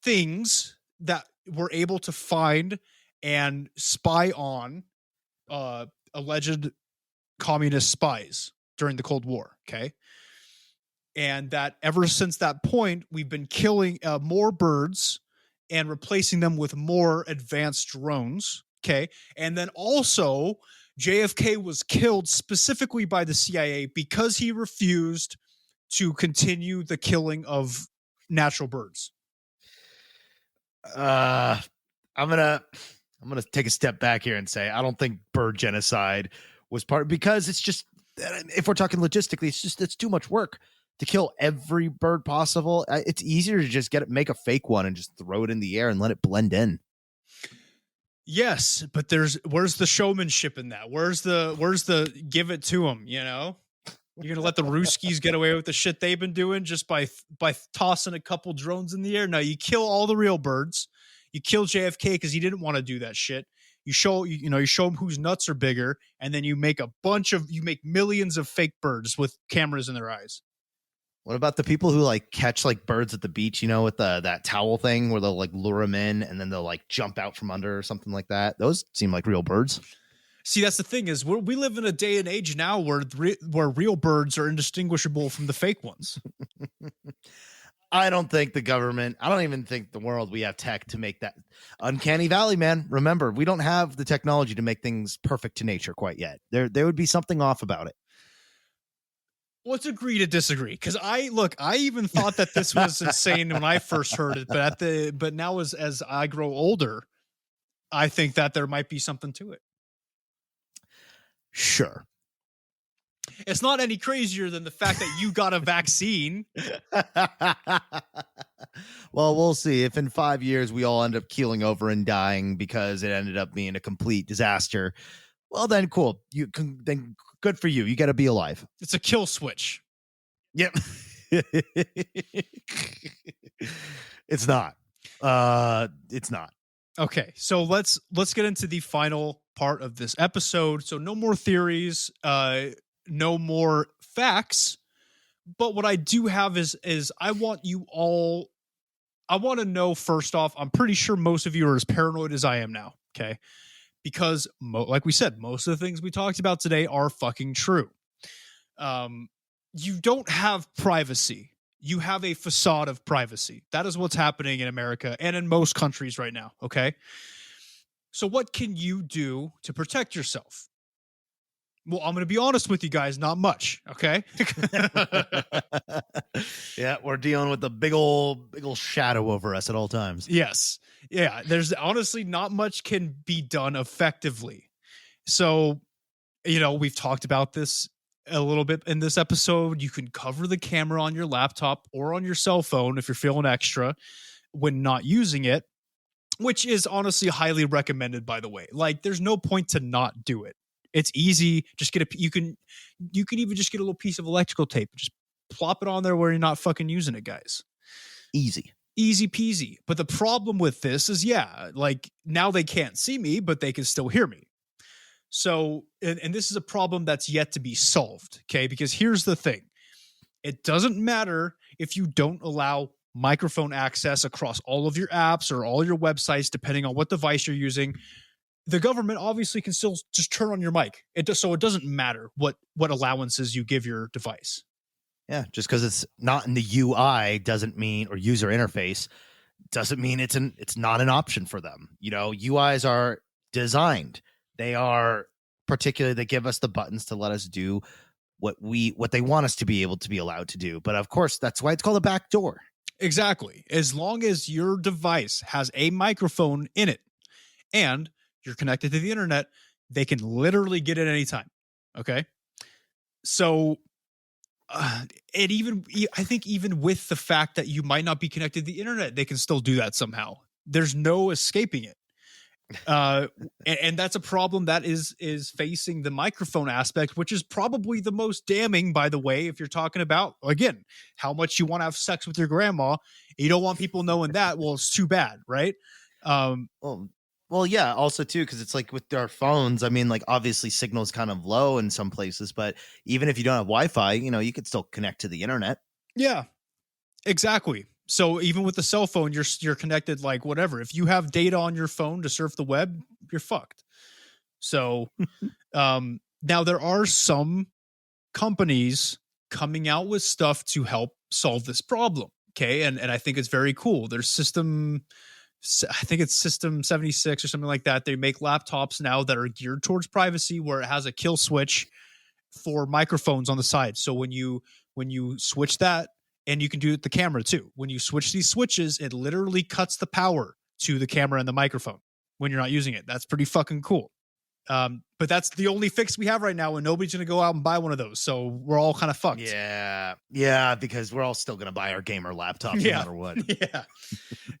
things that were able to find and spy on alleged communist spies during the Cold War, okay? And that ever since that point, we've been killing more birds and replacing them with more advanced drones, okay? And then also, JFK was killed specifically by the CIA because he refused to continue the killing of natural birds? I'm gonna take a step back here and say I don't think bird genocide was because it's just, if we're talking logistically, it's too much work to kill every bird possible. It's easier to just make a fake one and just throw it in the air and let it blend in. Yes, but where's the showmanship in that? Where's the give it to them? You know, you're gonna let the Ruskies get away with the shit they've been doing just by tossing a couple drones in the air? No, you kill all the real birds. You kill JFK because he didn't want to do that shit. You show them whose nuts are bigger, and then you make millions of fake birds with cameras in their eyes. What about the people who like catch like birds at the beach, with that towel thing where they'll like lure them in and then they'll like jump out from under or something like that? Those seem like real birds. See, that's the thing is we live in a day and age now where real birds are indistinguishable from the fake ones. I don't think the government, I don't even think the world, we have tech to make that uncanny valley, man. Remember, we don't have the technology to make things perfect to nature quite yet. There would be something off about it. Let's agree to disagree, because I even thought that this was insane when I first heard it, but now as I grow older, I think that there might be something to it. Sure. It's not any crazier than the fact that you got a vaccine. Well, we'll see. If in 5 years we all end up keeling over and dying because it ended up being a complete disaster, well, then cool. Then good for you. You got to be alive. It's a kill switch. Yep. It's not. It's not. Okay, so let's get into the final part of this episode. So no more theories, no more facts. But what I do have is I want to know, first off, I'm pretty sure most of you are as paranoid as I am now. Okay. Because like we said, most of the things we talked about today are fucking true. You don't have privacy. You have a facade of privacy. That is what's happening in America and in most countries right now. Okay. So what can you do to protect yourself? Well, I'm going to be honest with you guys, not much. Okay. Yeah. We're dealing with the big old shadow over us at all times. Yes. Yeah. There's honestly not much can be done effectively. So, we've talked about this a little bit in this episode. You can cover the camera on your laptop or on your cell phone if you're feeling extra when not using it, which is honestly highly recommended, by the way. Like, there's no point to not do it. It's easy. Just you can even just get a little piece of electrical tape, just plop it on there where you're not fucking using it, guys. Easy Peasy. But the problem with this is, like, now they can't see me, but they can still hear me. So, and this is a problem that's yet to be solved, okay? Because here's the thing. It doesn't matter if you don't allow microphone access across all of your apps or all your websites, depending on what device you're using. The government obviously can still just turn on your mic. So it doesn't matter what allowances you give your device. Yeah, just because it's not in the UI doesn't mean, or user interface, doesn't mean it's not an option for them. UIs are designed. They are particularly, they give us the buttons to let us do what they want us to be able to be allowed to do. But of course, that's why it's called a backdoor. Exactly. As long as your device has a microphone in it and you're connected to the internet, they can literally get it anytime. Okay. So I think even with the fact that you might not be connected to the internet, they can still do that somehow. There's no escaping it. And that's a problem that is facing the microphone aspect, which is probably the most damning, by the way. If you're talking about, again, how much you want to have sex with your grandma, you don't want people knowing that. Well, it's too bad, right? Well, yeah. Also, too, because it's like with our phones. I mean, like, obviously, signal's kind of low in some places, but even if you don't have Wi-Fi, you could still connect to the internet. Yeah, exactly. So even with the cell phone, you're connected, like, whatever. If you have data on your phone to surf the web, you're fucked. So now there are some companies coming out with stuff to help solve this problem. Okay. And I think it's very cool. There's System 76 or something like that. They make laptops now that are geared towards privacy, where it has a kill switch for microphones on the side. So when you when you switch that, and you can do it with the camera too. When you switch these switches, it literally cuts the power to the camera and the microphone when you're not using it. That's pretty fucking cool. But that's the only fix we have right now, and nobody's going to go out and buy one of those. So we're all kind of fucked. Yeah, because we're all still going to buy our gamer laptops no matter what.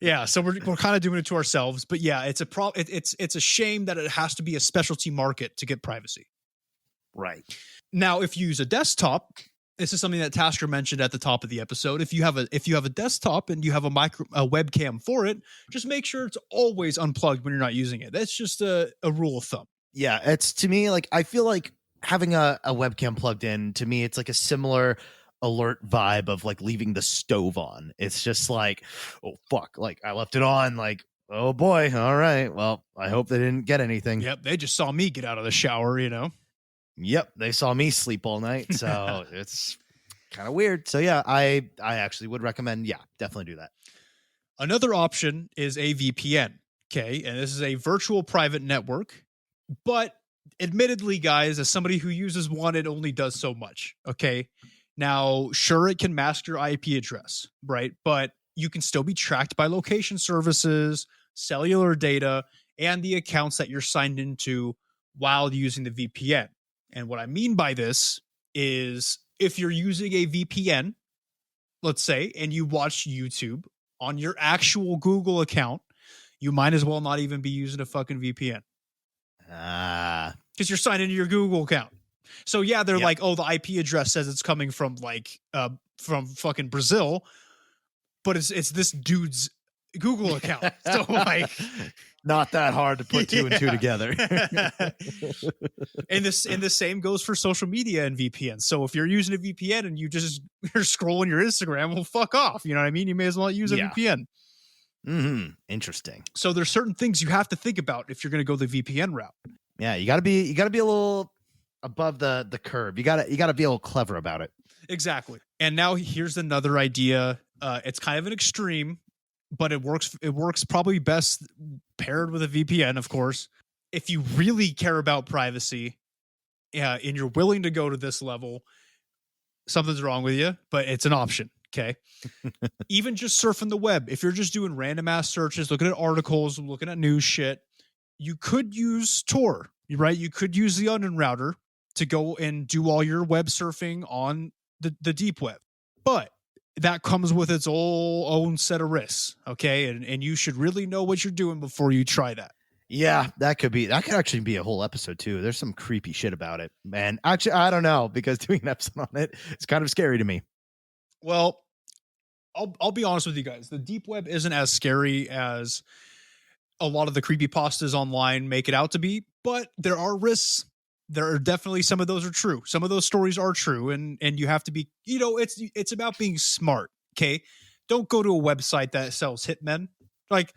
Yeah. So we're kind of doing it to ourselves. But yeah, it's a shame that it has to be a specialty market to get privacy. Right. Now, if you use a desktop, this is something that Tasker mentioned at the top of the episode. If you have a desktop and you have a webcam for it, just make sure it's always unplugged when you're not using it. That's just a rule of thumb. Yeah, it's to me like I feel like having a webcam plugged in, to me it's like a similar alert vibe of like leaving the stove on. It's just like, oh fuck, like I left it on, like, oh boy, all right, well, I hope they didn't get anything. Yep, they just saw me get out of the shower, Yep, they saw me sleep all night, so it's kind of weird. So yeah, I actually would recommend, definitely do that. Another option is a VPN, okay? And this is a virtual private network. But admittedly, guys, as somebody who uses one, it only does so much. Okay. Now, sure, it can mask your IP address, right? But you can still be tracked by location services, cellular data, and the accounts that you're signed into while using the VPN. And what I mean by this is if you're using a VPN, let's say, and you watch YouTube on your actual Google account, you might as well not even be using a fucking VPN. Because you're signed into your Google account. So yeah, they're like, oh, the IP address says it's coming from from fucking Brazil, but it's this dude's Google account. So like, not that hard to put two and two together. And the same goes for social media and VPN. So if you're using a VPN and you're scrolling your Instagram, well, fuck off. You know what I mean? You may as well use a VPN. Mm-hmm. Interesting. So there's certain things you have to think about if you're going to go the VPN route. Yeah, you gotta be a little above the curve. You gotta be a little clever about it. Exactly. And now here's another idea. It's kind of an extreme, but it works. It works probably best paired with a VPN, of course. If you really care about privacy, and you're willing to go to this level, something's wrong with you, but it's an option. Okay. Even just surfing the web, if you're just doing random ass searches, looking at articles, looking at news shit, you could use Tor, right? You could use the Onion router to go and do all your web surfing on the deep web. But that comes with its own set of risks. Okay. And you should really know what you're doing before you try that. Yeah, that could actually be a whole episode too. There's some creepy shit about it, man. Actually, I don't know, because doing an episode on it, it's kind of scary to me. Well, I'll be honest with you guys. The deep web isn't as scary as a lot of the creepypastas online make it out to be, but there are risks. There are definitely, some of those are true. Some of those stories are true, and you have to be, it's about being smart. Okay, don't go to a website that sells hitmen. Like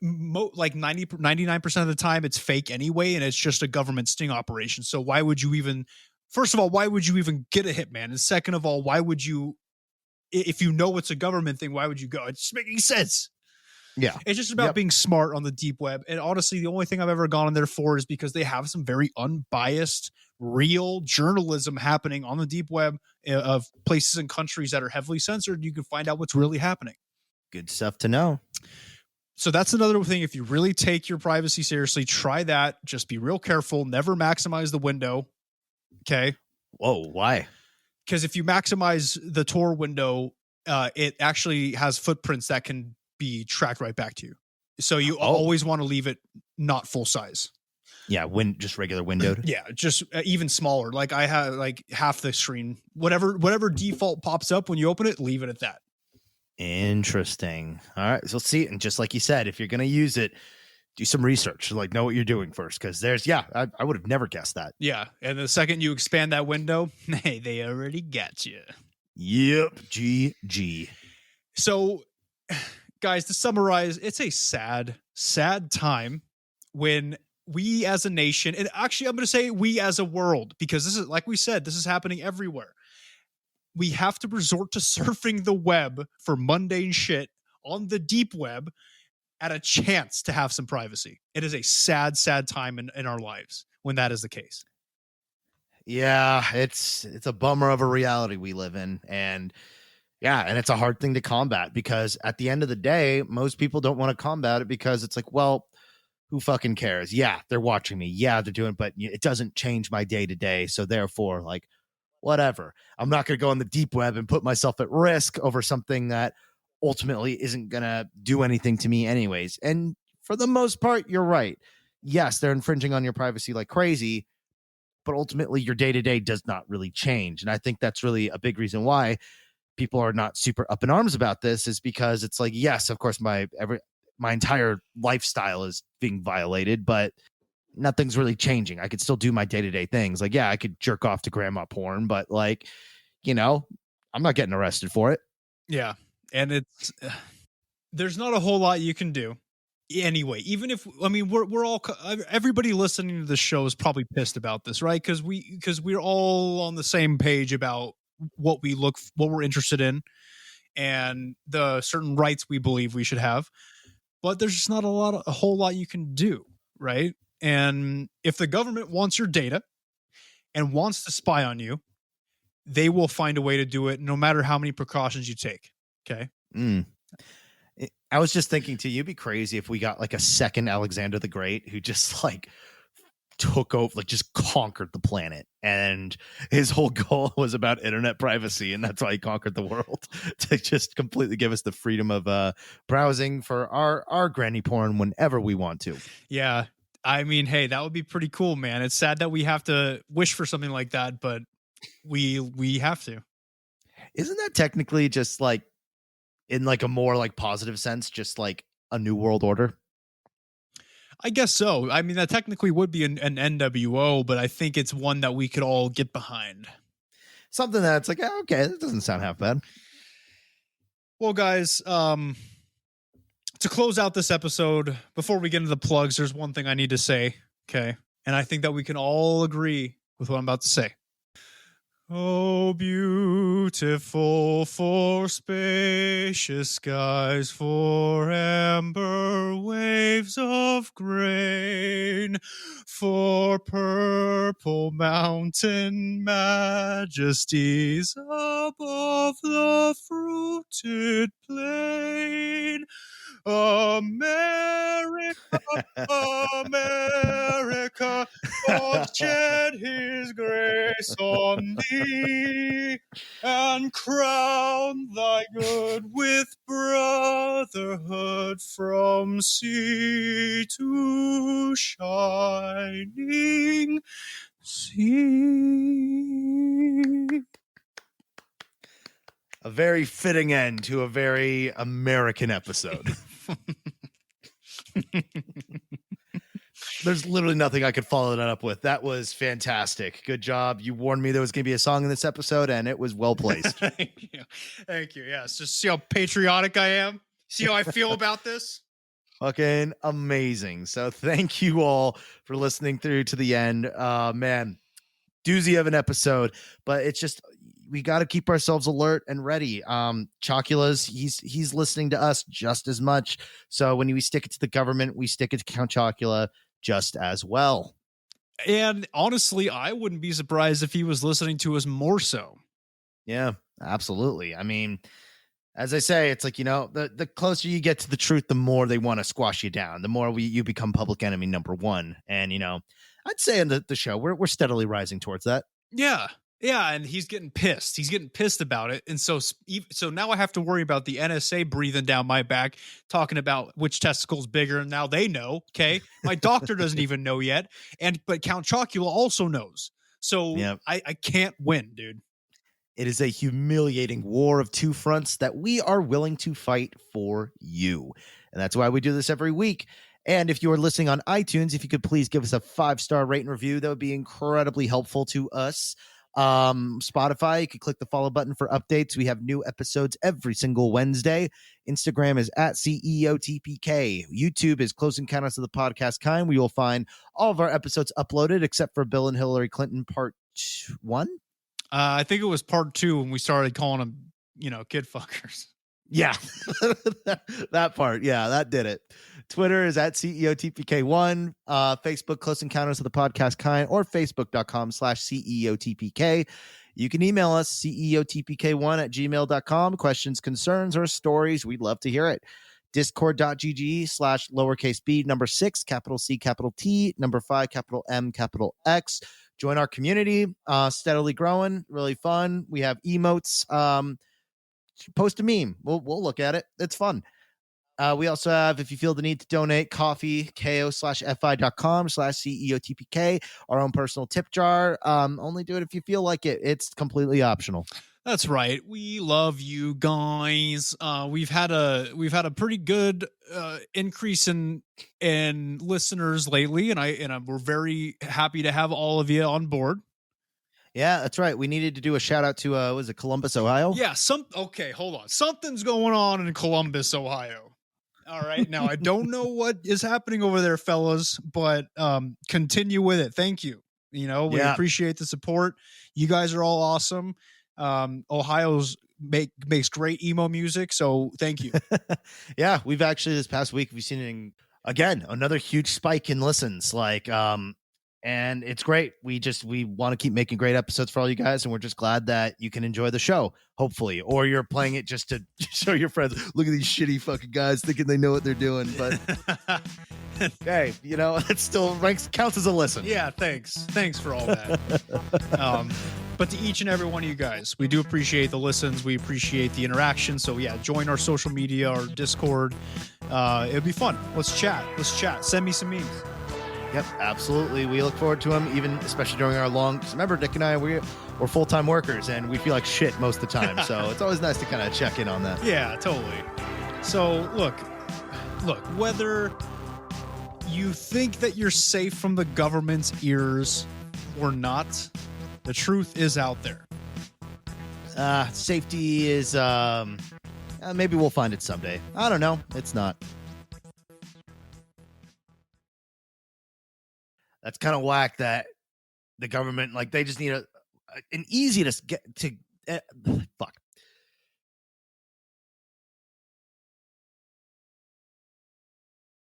99% of the time it's fake anyway, and it's just a government sting operation. So why would you even, first of all, why would you even get a hitman? And second of all, why would you, if you know it's a government thing, why would you go? It's just making sense. Yeah. It's just about being smart on the deep web. And honestly, the only thing I've ever gone on there for is because they have some very unbiased, real journalism happening on the deep web of places and countries that are heavily censored. You can find out what's really happening. Good stuff to know. So that's another thing. If you really take your privacy seriously, try that. Just be real careful. Never maximize the window. Okay. Whoa, why? Because if you maximize the Tor window, it actually has footprints that can be tracked right back to you. So you always want to leave it not full size. Yeah, just regular windowed. Yeah, just even smaller. Like I have like half the screen. Whatever default pops up when you open it, leave it at that. Interesting. All right, so see, and just like you said, if you're going to use it, do some research. Like, know what you're doing first, because I would have never guessed that. Yeah, and the second you expand that window, hey, they already got you. Yep, GG. So, guys, to summarize, it's a sad time when we as a nation, and actually I'm going to say we as a world, because this is, like we said, this is happening everywhere. We have to resort to surfing the web for mundane shit on the deep web at a chance to have some privacy. It is a sad time in our lives when that is the case. Yeah, it's a bummer of a reality we live in, and yeah, and it's a hard thing to combat because at the end of the day, most people don't want to combat it because it's like, well, who fucking cares? Yeah, they're watching me. Yeah, they're doing, but it doesn't change my day to day. So therefore, like, whatever. I'm not going to go on the deep web and put myself at risk over something that ultimately isn't going to do anything to me, anyways. And for the most part, you're right. Yes, they're infringing on your privacy like crazy, but ultimately your day to day does not really change. And I think that's really a big reason why people are not super up in arms about this, is because it's like, yes, of course, my entire lifestyle is being violated, but nothing's really changing. I could still do my day to day things. Like, yeah, I could jerk off to grandma porn, but like, I'm not getting arrested for it. Yeah. And it's, there's not a whole lot you can do. Anyway, even if, I mean, we're all, everybody listening to the show is probably pissed about this, right? Because we're all on the same page about what we're interested in and the certain rights we believe we should have. But there's just not a whole lot you can do, right? And if the government wants your data and wants to spy on you, they will find a way to do it no matter how many precautions you take. Okay. I was just thinking too, you'd be crazy if we got like a second Alexander the Great who just like took over, like just conquered the planet, and his whole goal was about internet privacy, and that's why he conquered the world, to just completely give us the freedom of browsing for our granny porn whenever we want to. Yeah. I mean, hey, that would be pretty cool, man. It's sad that we have to wish for something like that, but we have to. Isn't that technically just like, in like a more like positive sense, just like a new world order? I guess so. I mean, that technically would be an NWO, but I think it's one that we could all get behind. Something that's like, okay, that doesn't sound half bad. Well, guys, to close out this episode, before we get into the plugs, there's one thing I need to say, okay? And I think that we can all agree with what I'm about to say. Oh, beautiful for spacious skies, for amber waves of grain, for purple mountain majesties above the fruited plain. America, America, God shed his grace on thee, and crown thy good with brotherhood from sea to shining sea. A very fitting end to a very American episode. There's literally nothing I could follow that up with. That was fantastic. Good job. You warned me there was going to be a song in this episode, and it was well placed. Thank you. Thank you. Yes. Just see how patriotic I am. See how I feel about this. Fucking amazing. So thank you all for listening through to the end. Man, doozy of an episode, but it's just, we got to keep ourselves alert and ready. Chocula's, he's listening to us just as much. So when we stick it to the government, we stick it to Count Chocula just as well. And honestly, I wouldn't be surprised if he was listening to us more so. Yeah, absolutely. I mean, as I say, it's like, the closer you get to the truth, the more they want to squash you down, the more you become public enemy number one. And, I'd say in the show, we're steadily rising towards that. Yeah. Yeah, and he's getting pissed. He's getting pissed about it. And so now I have to worry about the NSA breathing down my back, talking about which testicle's bigger, and now they know, okay? My doctor doesn't even know yet, but Count Chocula also knows. So yep. I can't win, dude. It is a humiliating war of two fronts that we are willing to fight for you. And that's why we do this every week. And if you are listening on iTunes, if you could please give us a 5-star rate and review, that would be incredibly helpful to us. Spotify, you can click the follow button for updates. We have new episodes every single Wednesday. Instagram is at CEOTPK. YouTube is Close Encounters of the Podcast Kind. We will find all of our episodes uploaded except for Bill and Hillary Clinton part 1. I think it was part 2 when we started calling them, kid fuckers. Yeah, that part. Yeah, that did it. Twitter is at CEOTPK1, Facebook, Close Encounters of the Podcast Kind, or Facebook.com/CEOTPK. You can email us, CEOTPK1 @gmail.com. Questions, concerns, or stories. We'd love to hear it. Discord.gg/lowercase b, number 6, capital C, capital T, number 5, capital M, capital X. Join our community, steadily growing, really fun. We have emotes. Post a meme. We'll look at it. It's fun. We also have, if you feel the need to donate, coffee, ko/fi.com/CEOTPK, our own personal tip jar. Only do it if you feel like it. It's completely optional. That's right. We love you guys. We've had a pretty good increase in listeners lately, and we're very happy to have all of you on board. Yeah, that's right. We needed to do a shout out to was it Columbus, Ohio? Yeah, okay, hold on. Something's going on in Columbus, Ohio. All right. Now I don't know what is happening over there, fellas, but continue with it. Thank you. We appreciate the support. You guys are all awesome. Ohio's makes great emo music, so thank you. Yeah, we've actually this past week we've seen again another huge spike in listens. And it's great. We want to keep making great episodes for all you guys, and we're just glad that you can enjoy the show, hopefully, or you're playing it just to show your friends. Look at these shitty fucking guys thinking they know what they're doing, but hey, it still counts as a listen. Yeah, thanks for all that. But to each and every one of you guys, we do appreciate the listens. We appreciate the interaction. So yeah, join our social media, our Discord. It'll be fun. Let's chat. Send me some memes. Yep, absolutely. We look forward to them, even especially during our long. Remember, Nick and I, we're full-time workers, and we feel like shit most of the time. So it's always nice to kind of check in on that. Yeah, totally. So look, whether you think that you're safe from the government's ears or not, the truth is out there. Safety is maybe we'll find it someday. I don't know. It's not. That's kind of whack that the government, they just need an easy to get to. Fuck.